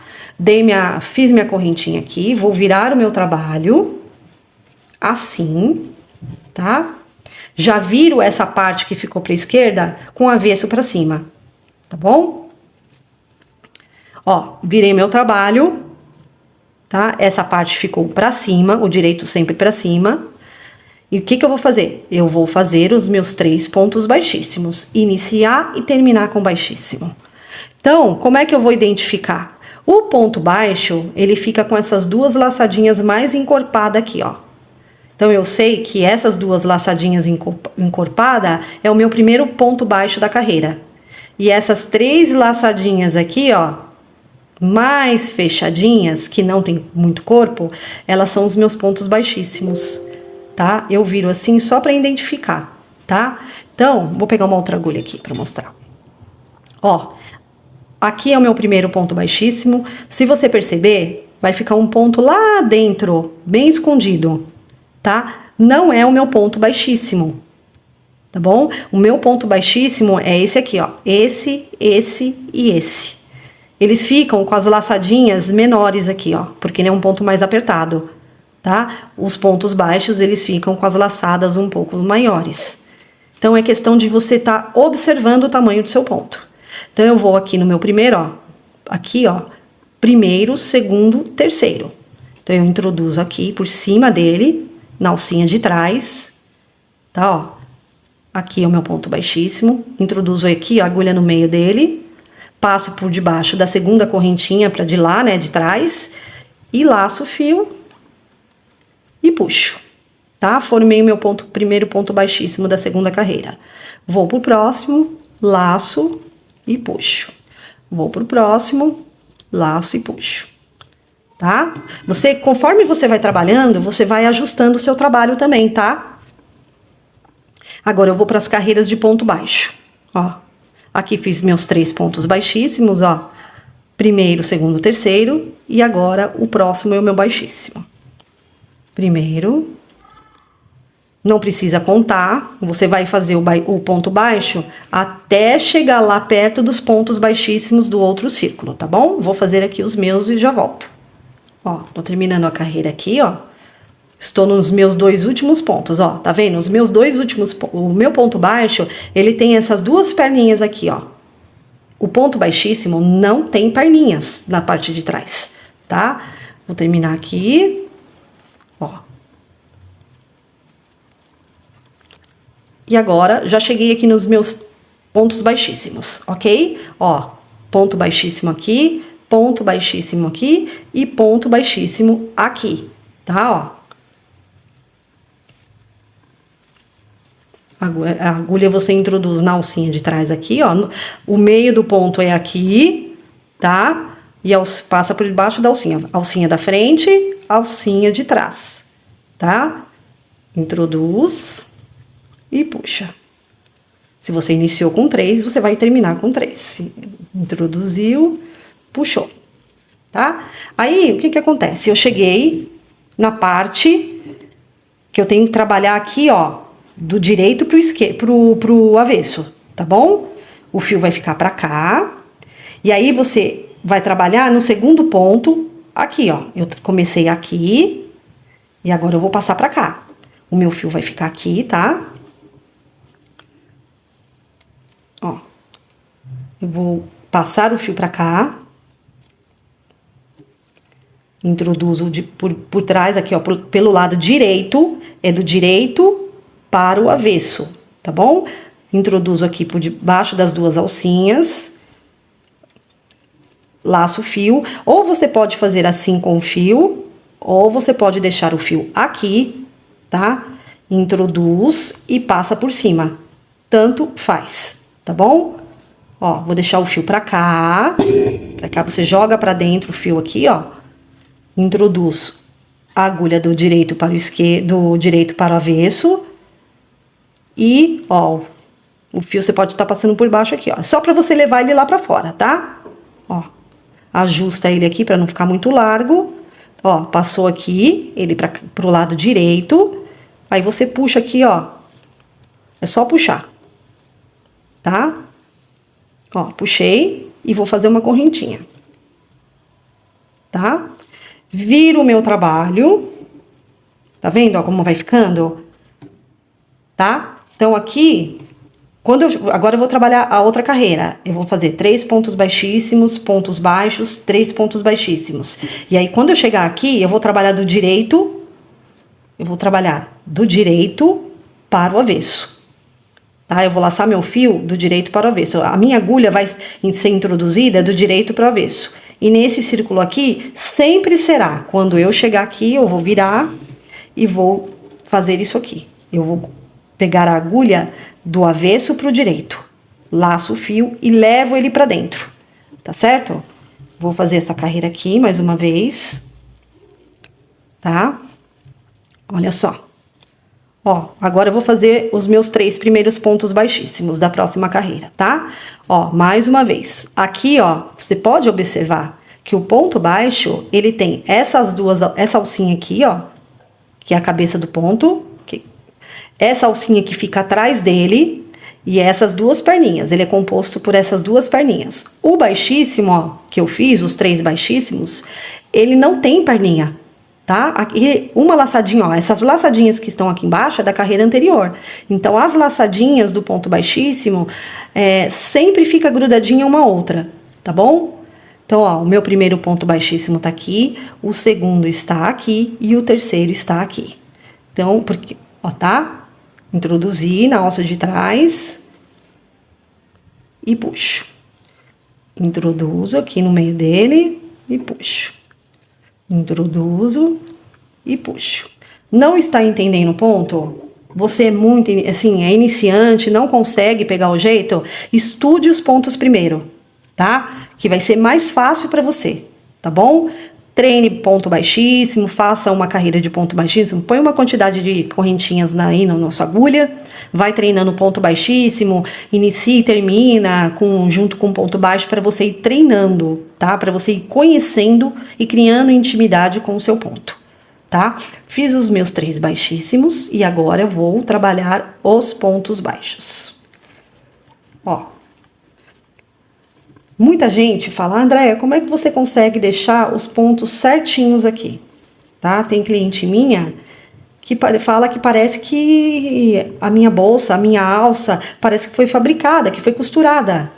Fiz minha correntinha aqui, vou virar o meu trabalho assim, tá? Já viro essa parte que ficou para esquerda com o avesso para cima, tá bom? Ó, virei meu trabalho, tá? Essa parte ficou para cima, o direito sempre para cima. E o que eu vou fazer? Eu vou fazer os meus 3 pontos baixíssimos. Iniciar e terminar com baixíssimo. Então, como é que eu vou identificar? O ponto baixo, ele fica com essas duas laçadinhas mais encorpadas aqui, ó. Então, eu sei que essas duas laçadinhas encorpadas é o meu primeiro ponto baixo da carreira. E essas 3 laçadinhas aqui, ó, mais fechadinhas, que não tem muito corpo, elas são os meus pontos baixíssimos. Tá? Eu viro assim só para identificar, tá? Então, vou pegar uma outra agulha aqui para mostrar. Ó, aqui é o meu primeiro ponto baixíssimo. Se você perceber, vai ficar um ponto lá dentro, bem escondido, tá? Não é o meu ponto baixíssimo, tá bom? O meu ponto baixíssimo é esse aqui, ó. Esse e esse. Eles ficam com as laçadinhas menores aqui, ó, porque ele é um ponto mais apertado. Tá? Os pontos baixos, eles ficam com as laçadas um pouco maiores. Então, é questão de você estar observando o tamanho do seu ponto. Então, eu vou aqui no meu primeiro, ó. Aqui, ó. Primeiro, segundo, terceiro. Então, eu introduzo aqui por cima dele, na alcinha de trás. Tá, ó. Aqui é o meu ponto baixíssimo. Introduzo aqui a agulha no meio dele. Passo por debaixo da segunda correntinha para de lá, né, de trás. E laço o fio. E puxo, tá? Formei o meu primeiro ponto baixíssimo da segunda carreira. Vou pro próximo, laço e puxo. Vou pro próximo, laço e puxo, tá? Conforme você vai trabalhando, você vai ajustando o seu trabalho também, tá? Agora eu vou para as carreiras de ponto baixo, ó. Aqui fiz meus 3 pontos baixíssimos, ó. Primeiro, segundo, terceiro. E agora o próximo é o meu baixíssimo. Primeiro, não precisa contar, você vai fazer o ponto baixo até chegar lá perto dos pontos baixíssimos do outro círculo, tá bom? Vou fazer aqui os meus e já volto. Ó, tô terminando a carreira aqui, ó. Estou nos meus 2 últimos pontos, ó, tá vendo? Os meus 2 últimos, o meu ponto baixo, ele tem essas duas perninhas aqui, ó. O ponto baixíssimo não tem perninhas na parte de trás, tá? Vou terminar aqui. Ó. E agora, já cheguei aqui nos meus pontos baixíssimos, ok? Ó, ponto baixíssimo aqui, ponto baixíssimo aqui e ponto baixíssimo aqui, tá? Ó. A agulha você introduz na alcinha de trás aqui, ó. O meio do ponto é aqui, tá? E passa por debaixo da alcinha. Alcinha da frente, alcinha de trás, tá? Introduz e puxa. Se você iniciou com 3, você vai terminar com 3. Introduziu, puxou, tá? Aí, o que que acontece? Eu cheguei na parte que eu tenho que trabalhar aqui, ó, do direito pro avesso, tá bom? O fio vai ficar pra cá. E aí, você vai trabalhar no segundo ponto, aqui, ó. Eu comecei aqui e agora eu vou passar pra cá. O meu fio vai ficar aqui, tá? Ó. Eu vou passar o fio pra cá. Introduzo por trás aqui, ó, pelo lado direito. É do direito para o avesso, tá bom? Introduzo aqui por debaixo das duas alcinhas. Laço o fio. Ou você pode fazer assim com o fio, ou você pode deixar o fio aqui, tá? Introduz e passa por cima. Tanto faz, tá bom? Ó, vou deixar o fio pra cá. Pra cá você joga pra dentro o fio aqui, ó. Introduz a agulha do direito para o esquerdo, do direito para o avesso. E, ó, o fio você pode estar passando por baixo aqui, ó. Só pra você levar ele lá pra fora, tá? Ó, ajusta ele aqui pra não ficar muito largo. Ó, passou aqui, ele pro lado direito. Aí você puxa aqui, ó. É só puxar, tá? Ó, puxei e vou fazer uma correntinha, tá? Viro o meu trabalho. Tá vendo, ó, como vai ficando? Tá? Então, aqui, agora eu vou trabalhar a outra carreira. Eu vou fazer 3 pontos baixíssimos, pontos baixos, 3 pontos baixíssimos. E aí, quando eu chegar aqui, eu vou trabalhar do direito. Eu vou trabalhar do direito para o avesso. Tá? Eu vou laçar meu fio do direito para o avesso. A minha agulha vai ser introduzida do direito para o avesso. E nesse círculo aqui, sempre será. Quando eu chegar aqui, eu vou virar e vou fazer isso aqui. Eu vou pegar a agulha do avesso para o direito. Laço o fio e levo ele para dentro. Tá certo? Vou fazer essa carreira aqui mais uma vez. Tá? Olha só. Ó, agora eu vou fazer os meus 3 primeiros pontos baixíssimos da próxima carreira, tá? Ó, mais uma vez. Aqui, ó, você pode observar que o ponto baixo, ele tem essa alcinha aqui, ó, que é a cabeça do ponto, essa alcinha que fica atrás dele e essas duas perninhas. Ele é composto por essas duas perninhas. O baixíssimo, ó, que eu fiz, os 3 baixíssimos, ele não tem perninha, tá? Aqui, uma laçadinha, ó, essas laçadinhas que estão aqui embaixo é da carreira anterior. Então, as laçadinhas do ponto baixíssimo sempre fica grudadinha uma outra, tá bom? Então, ó, o meu primeiro ponto baixíssimo tá aqui, o segundo está aqui e o terceiro está aqui. Então, porque, ó, tá? Introduzi na alça de trás e puxo. Introduzo aqui no meio dele e puxo. Introduzo e puxo. Não está entendendo o ponto? Você é muito, assim, é iniciante, não consegue pegar o jeito? Estude os pontos primeiro, tá? Que vai ser mais fácil para você, tá bom? Treine ponto baixíssimo, faça uma carreira de ponto baixíssimo, põe uma quantidade de correntinhas aí na nossa agulha, vai treinando ponto baixíssimo, inicia e termina junto com ponto baixo para você ir treinando, tá? Para você ir conhecendo e criando intimidade com o seu ponto, tá? Fiz os meus 3 baixíssimos e agora eu vou trabalhar os pontos baixos. Ó. Muita gente fala, Andréia, como é que você consegue deixar os pontos certinhos aqui? Tá? Tem cliente minha que fala que parece que a minha bolsa, a minha alça, parece que foi fabricada, que foi costurada,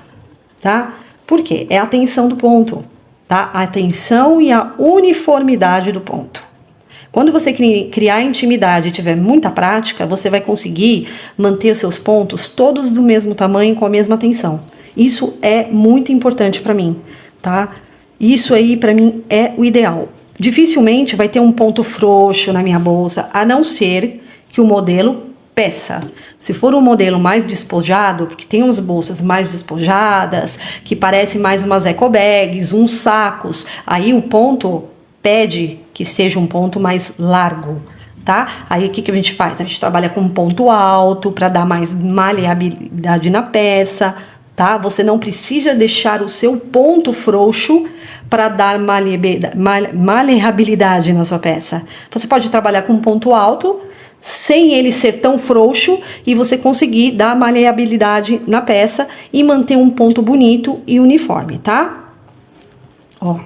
tá? Por quê? É a tensão do ponto, tá? A tensão e a uniformidade do ponto. Quando você criar intimidade e tiver muita prática, você vai conseguir manter os seus pontos todos do mesmo tamanho, com a mesma tensão. Isso é muito importante para mim, tá? Isso aí para mim é o ideal. Dificilmente vai ter um ponto frouxo na minha bolsa, a não ser que o modelo peça. Se for um modelo mais despojado, porque tem umas bolsas mais despojadas, que parecem mais umas eco bags, uns sacos, aí o ponto pede que seja um ponto mais largo, tá? Aí o que a gente faz? A gente trabalha com um ponto alto para dar mais maleabilidade na peça, tá? Você não precisa deixar o seu ponto frouxo para dar maleabilidade na sua peça. Você pode trabalhar com um ponto alto, sem ele ser tão frouxo, e você conseguir dar maleabilidade na peça e manter um ponto bonito e uniforme, tá? Ó.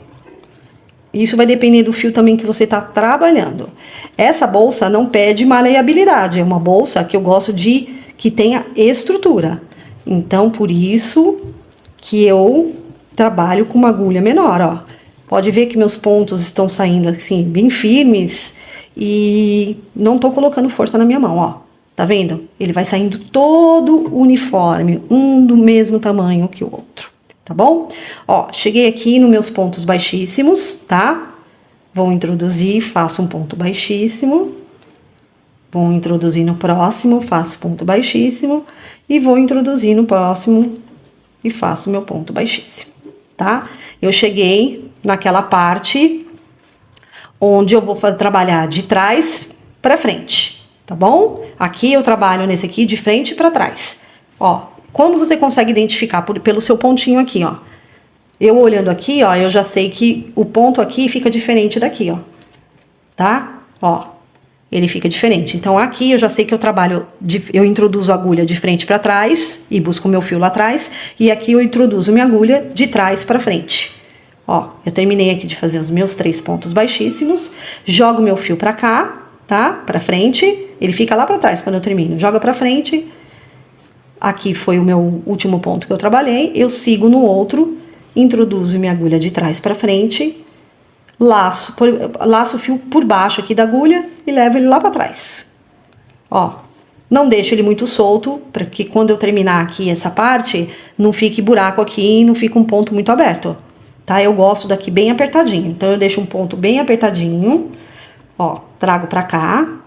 Isso vai depender do fio também que você tá trabalhando. Essa bolsa não pede maleabilidade, é uma bolsa que eu gosto de que tenha estrutura. Então, por isso que eu trabalho com uma agulha menor, ó. Pode ver que meus pontos estão saindo assim, bem firmes, e não tô colocando força na minha mão, ó. Tá vendo? Ele vai saindo todo uniforme, um do mesmo tamanho que o outro, tá bom? Ó, cheguei aqui nos meus pontos baixíssimos, tá? Vou introduzir, faço um ponto baixíssimo. Vou introduzir no próximo, faço ponto baixíssimo. E vou introduzir no próximo e faço meu ponto baixíssimo, tá? Eu cheguei naquela parte onde eu vou trabalhar de trás para frente, tá bom? Aqui eu trabalho nesse aqui de frente para trás. Ó, como você consegue identificar pelo seu pontinho aqui, ó? Eu olhando aqui, ó, eu já sei que o ponto aqui fica diferente daqui, ó. Tá? Ó, ele fica diferente. Então aqui eu já sei que eu trabalho, eu introduzo a agulha de frente para trás e busco o meu fio lá atrás, e aqui eu introduzo minha agulha de trás para frente. Ó, eu terminei aqui de fazer os meus 3 pontos baixíssimos, jogo meu fio pra cá, tá? Pra frente, ele fica lá pra trás quando eu termino. Joga pra frente, aqui foi o meu último ponto que eu trabalhei, eu sigo no outro, introduzo minha agulha de trás pra frente, laço o fio por baixo aqui da agulha e levo ele lá pra trás. Ó, não deixo ele muito solto, para que quando eu terminar aqui essa parte, não fique buraco aqui e não fique um ponto muito aberto. Tá? Eu gosto daqui bem apertadinho, então eu deixo um ponto bem apertadinho, ó, trago pra cá,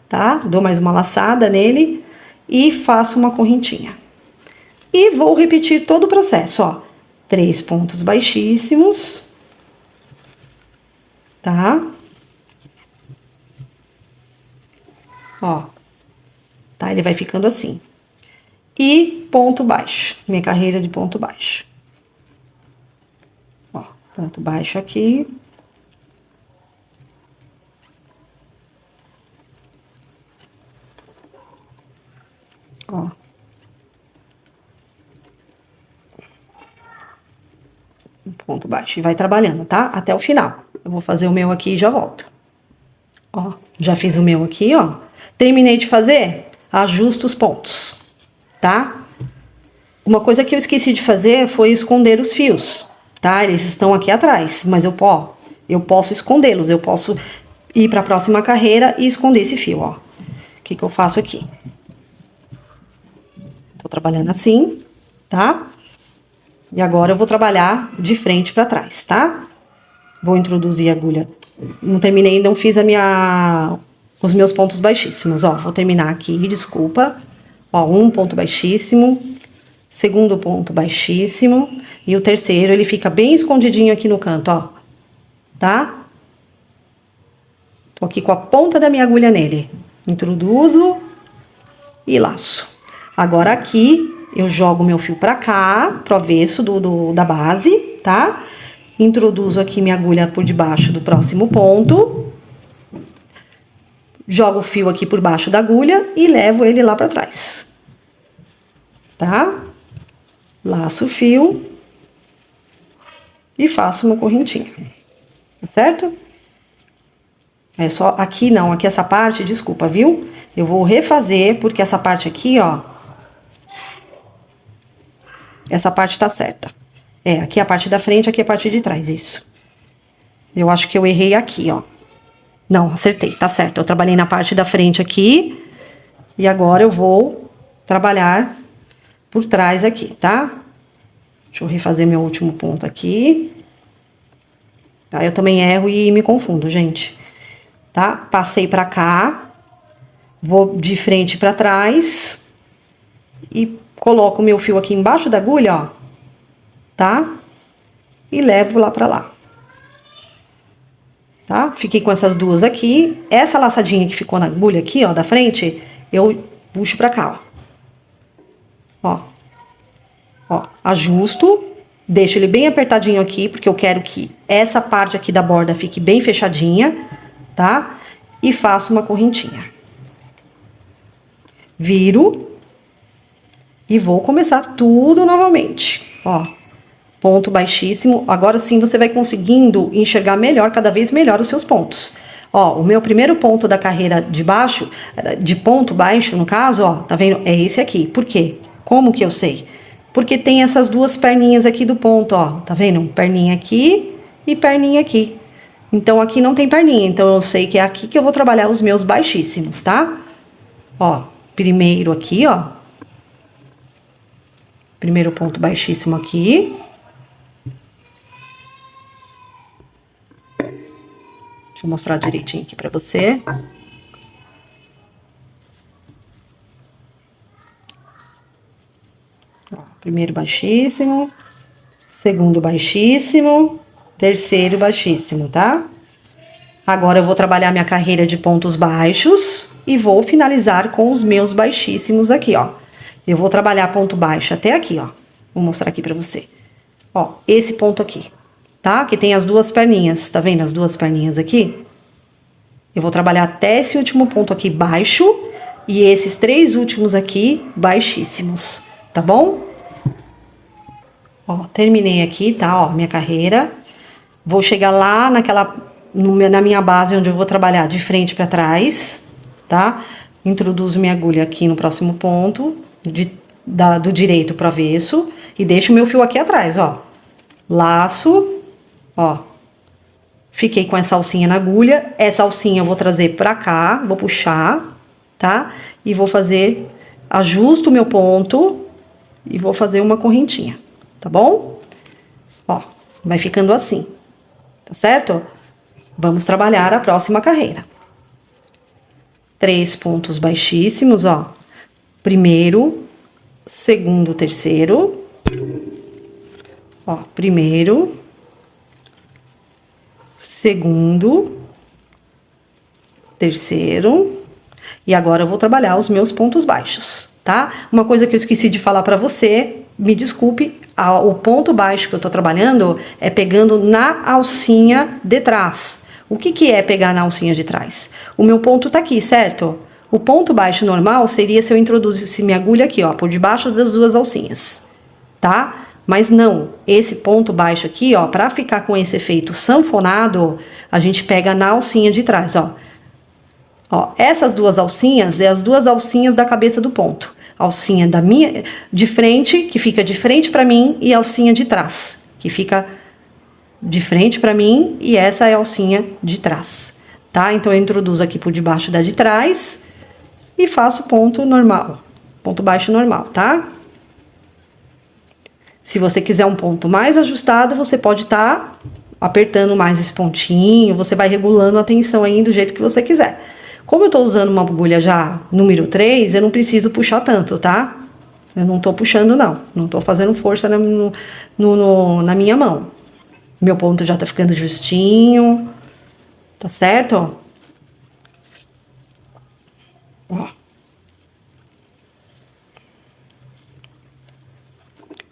tá? Dou mais uma laçada nele e faço uma correntinha. E vou repetir todo o processo, ó. 3 pontos baixíssimos, tá? Ó, tá? Ele vai ficando assim. E ponto baixo, minha carreira de ponto baixo. Ponto baixo aqui. Ó. Ponto baixo. E vai trabalhando, tá? Até o final. Eu vou fazer o meu aqui e já volto. Ó, já fiz o meu aqui, ó. Terminei de fazer, ajusto os pontos, tá? Uma coisa que eu esqueci de fazer foi esconder os fios. Tá? Eles estão aqui atrás, mas eu posso escondê-los, eu posso ir para a próxima carreira e esconder esse fio, ó. O que eu faço aqui? Tô trabalhando assim, tá? E agora eu vou trabalhar de frente para trás, tá? Vou introduzir a agulha. Não terminei, não fiz os meus pontos baixíssimos, ó. Vou terminar aqui, desculpa. Ó, um ponto baixíssimo. Segundo ponto baixíssimo, e o terceiro ele fica bem escondidinho aqui no canto, ó, tá? Tô aqui com a ponta da minha agulha nele, introduzo e laço. Agora aqui eu jogo meu fio pra cá, pro avesso da base, tá? Introduzo aqui minha agulha por debaixo do próximo ponto, jogo o fio aqui por baixo da agulha e levo ele lá pra trás, tá? Laço o fio e faço uma correntinha, tá certo? É só aqui não, aqui essa parte, desculpa, viu? Eu vou refazer, porque essa parte aqui, ó, essa parte tá certa. É, aqui é a parte da frente, aqui é a parte de trás, isso. Eu acho que eu errei aqui, ó. Não, acertei, tá certo. Eu trabalhei na parte da frente aqui. E agora eu vou trabalhar por trás aqui, tá? Deixa eu refazer meu último ponto aqui. Tá? Eu também erro e me confundo, gente. Tá? Passei pra cá. Vou de frente pra trás. E coloco o meu fio aqui embaixo da agulha, ó. Tá? E levo lá pra lá. Tá? Fiquei com essas duas aqui. Essa laçadinha que ficou na agulha aqui, ó, da frente, eu puxo pra cá, ó. Ó, ajusto, deixo ele bem apertadinho aqui, porque eu quero que essa parte aqui da borda fique bem fechadinha, tá? E faço uma correntinha. Viro. E vou começar tudo novamente, ó. Ponto baixíssimo. Agora sim você vai conseguindo enxergar melhor, cada vez melhor os seus pontos. Ó, o meu primeiro ponto da carreira de baixo, de ponto baixo no caso, ó, tá vendo? É esse aqui. Por quê? Como que eu sei? Porque tem essas duas perninhas aqui do ponto, ó. Tá vendo? Perninha aqui e perninha aqui. Então aqui não tem perninha, então eu sei que é aqui que eu vou trabalhar os meus baixíssimos, tá? Ó, primeiro aqui, ó. Primeiro ponto baixíssimo aqui. Deixa eu mostrar direitinho aqui pra você. Ó, primeiro baixíssimo, segundo baixíssimo, terceiro baixíssimo, tá? Agora eu vou trabalhar minha carreira de pontos baixos e vou finalizar com os meus baixíssimos aqui, ó. Eu vou trabalhar ponto baixo até aqui, ó. Vou mostrar aqui pra você. Ó, esse ponto aqui. Tá? Que tem as duas perninhas, tá vendo as duas perninhas aqui? Eu vou trabalhar até esse último ponto aqui baixo e esses três últimos aqui baixíssimos, tá bom? Ó, terminei aqui, tá? Ó, minha carreira. Vou chegar lá na minha base onde eu vou trabalhar de frente pra trás, tá? Introduzo minha agulha aqui no próximo ponto, do direito pro avesso e deixo o meu fio aqui atrás, ó. Laço. Ó, fiquei com essa alcinha na agulha, essa alcinha eu vou trazer pra cá, vou puxar, tá? E vou fazer, ajusto o meu ponto e vou fazer uma correntinha, tá bom? Ó, vai ficando assim, tá certo? Vamos trabalhar a próxima carreira. 3 pontos baixíssimos, ó. Primeiro, segundo, terceiro. Ó, primeiro, segundo, terceiro, e agora eu vou trabalhar os meus pontos baixos, tá? Uma coisa que eu esqueci de falar pra você, me desculpe, o ponto baixo que eu tô trabalhando é pegando na alcinha de trás. O que que é pegar na alcinha de trás? O meu ponto tá aqui, certo? O ponto baixo normal seria se eu introduzisse minha agulha aqui, ó, por debaixo das duas alcinhas, tá? Mas não, esse ponto baixo aqui, ó, pra ficar com esse efeito sanfonado, a gente pega na alcinha de trás, ó. Ó, essas duas alcinhas é as duas alcinhas da cabeça do ponto. Alcinha da minha, de frente, que fica de frente pra mim, e alcinha de trás, que fica de frente pra mim, e essa é a alcinha de trás, tá? Então eu introduzo aqui por debaixo da de trás e faço ponto normal, ponto baixo normal, tá? Se você quiser um ponto mais ajustado, você pode estar apertando mais esse pontinho, você vai regulando a tensão aí do jeito que você quiser. Como eu tô usando uma agulha já número 3, eu não preciso puxar tanto, tá? Eu não tô puxando, não. Não tô fazendo força na minha mão. Meu ponto já tá ficando justinho. Tá certo? Ó.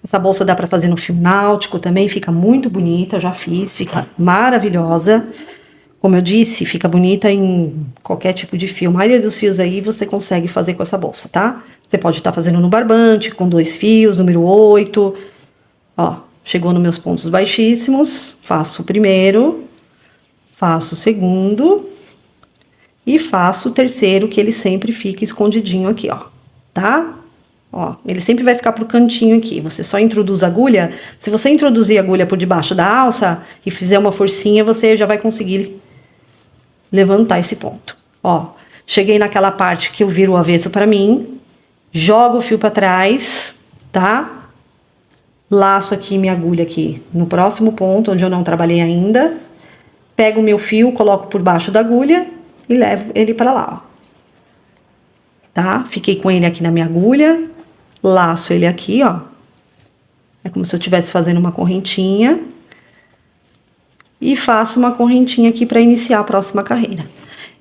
Essa bolsa dá pra fazer no fio náutico também, fica muito bonita, eu já fiz, fica maravilhosa. Como eu disse, fica bonita em qualquer tipo de fio. A maioria dos fios aí você consegue fazer com essa bolsa, tá? Você pode estar fazendo no barbante, com 2 fios, número 8. Ó, chegou nos meus pontos baixíssimos, faço o primeiro, faço o segundo e faço o terceiro, que ele sempre fica escondidinho aqui, ó, tá? Ó, ele sempre vai ficar pro cantinho aqui. Você só introduz a agulha. Se você introduzir a agulha por debaixo da alça e fizer uma forcinha, você já vai conseguir levantar esse ponto. Ó, cheguei naquela parte que eu viro o avesso pra mim, jogo o fio pra trás, tá? Laço aqui minha agulha aqui no próximo ponto, onde eu não trabalhei ainda. Pego o meu fio, coloco por baixo da agulha e levo ele pra lá, ó. Tá? Fiquei com ele aqui na minha agulha, laço ele aqui, ó. É como se eu estivesse fazendo uma correntinha. E faço uma correntinha aqui para iniciar a próxima carreira.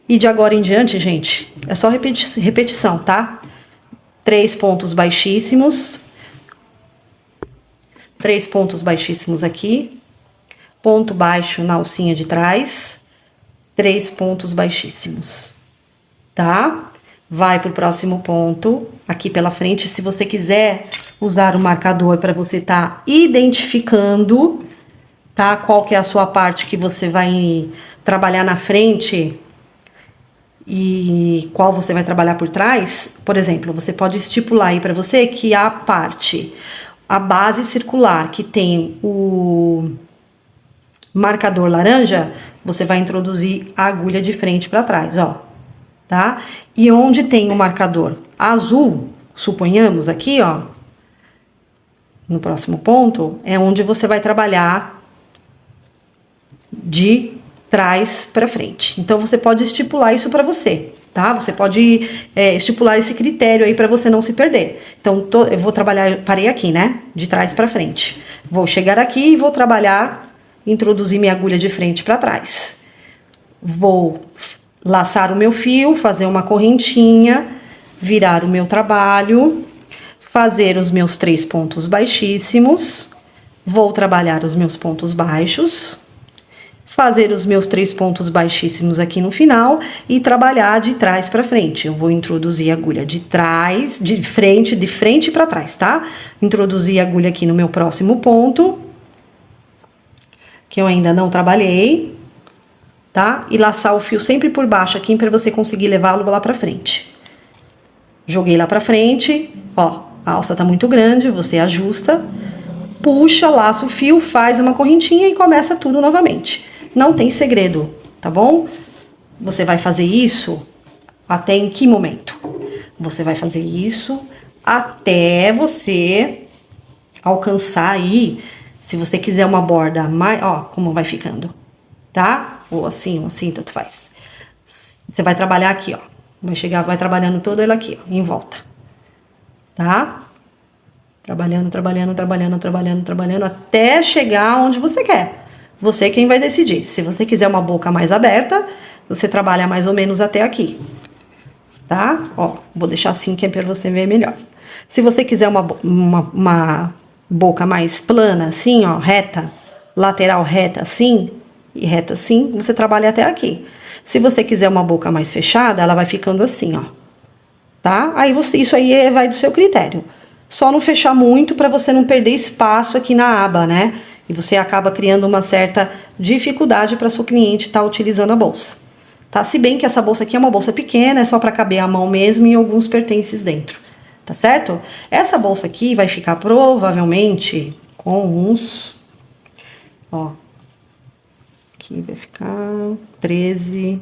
E de agora em diante, gente, é só repetição, tá? 3 pontos baixíssimos. 3 pontos baixíssimos aqui. Ponto baixo na alcinha de trás. 3 pontos baixíssimos, tá? Vai pro próximo ponto, aqui pela frente. Se você quiser usar o marcador para você tá identificando, tá? Qual que é a sua parte que você vai trabalhar na frente e qual você vai trabalhar por trás. Por exemplo, você pode estipular aí para você que a parte, a base circular que tem o marcador laranja, você vai introduzir a agulha de frente para trás, ó, tá? E onde tem o marcador azul, suponhamos aqui, ó, no próximo ponto, é onde você vai trabalhar de trás para frente. Então, você pode estipular isso para você, tá? Você pode estipular esse critério aí para você não se perder. Então, eu vou trabalhar, eu parei aqui, né? De trás para frente. Vou chegar aqui e vou trabalhar, introduzir minha agulha de frente para trás. Vou laçar o meu fio, fazer uma correntinha, virar o meu trabalho, fazer os meus 3 pontos baixíssimos, vou trabalhar os meus pontos baixos, fazer os meus 3 pontos baixíssimos aqui no final e trabalhar de trás para frente. Eu vou introduzir a agulha de trás, de frente para trás, tá? Introduzir a agulha aqui no meu próximo ponto, que eu ainda não trabalhei, tá? E laçar o fio sempre por baixo aqui para você conseguir levá-lo lá para frente. Joguei lá para frente, ó, a alça tá muito grande, você ajusta, puxa, laça o fio, faz uma correntinha e começa tudo novamente. Não tem segredo, tá bom? Você vai fazer isso até em que momento? Você vai fazer isso até você alcançar aí, se você quiser uma borda mais, ó, como vai ficando, tá? Ou assim, tanto faz. Você vai trabalhar aqui, ó. Vai chegar, vai trabalhando todo ele aqui, ó, em volta. Tá? Trabalhando, até chegar onde você quer. Você quem vai decidir. Se você quiser uma boca mais aberta, você trabalha mais ou menos até aqui. Tá? Ó, vou deixar assim que é pra você ver melhor. Se você quiser uma boca mais plana, assim, ó, reta, lateral reta assim, e reta assim, você trabalha até aqui. Se você quiser uma boca mais fechada, ela vai ficando assim, ó. Tá? Aí isso aí vai do seu critério. Só não fechar muito para você não perder espaço aqui na aba, né? E você acaba criando uma certa dificuldade para sua cliente estar utilizando a bolsa. Tá? Se bem que essa bolsa aqui é uma bolsa pequena, é só para caber a mão mesmo e alguns pertences dentro. Tá certo? Essa bolsa aqui vai ficar provavelmente com uns... Ó. Aqui vai ficar 13,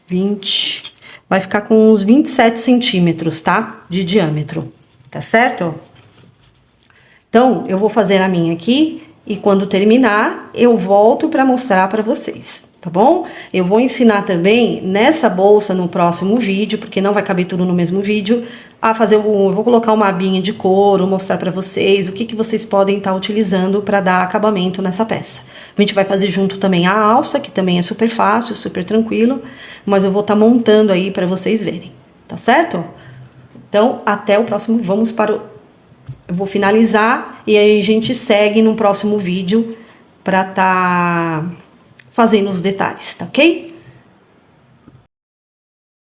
20... Vai ficar com uns 27 centímetros, tá? De diâmetro, tá certo? Então, eu vou fazer a minha aqui e quando terminar, eu volto para mostrar para vocês, tá bom? Eu vou ensinar também nessa bolsa no próximo vídeo, porque não vai caber tudo no mesmo vídeo, a fazer eu vou colocar uma abinha de couro, mostrar para vocês o que vocês podem estar utilizando para dar acabamento nessa peça. A gente vai fazer junto também a alça, que também é super fácil, super tranquilo, mas eu vou estar montando aí para vocês verem, tá certo? Então, até o próximo, vamos para o... Eu vou finalizar e aí a gente segue no próximo vídeo para tá fazendo os detalhes, tá ok?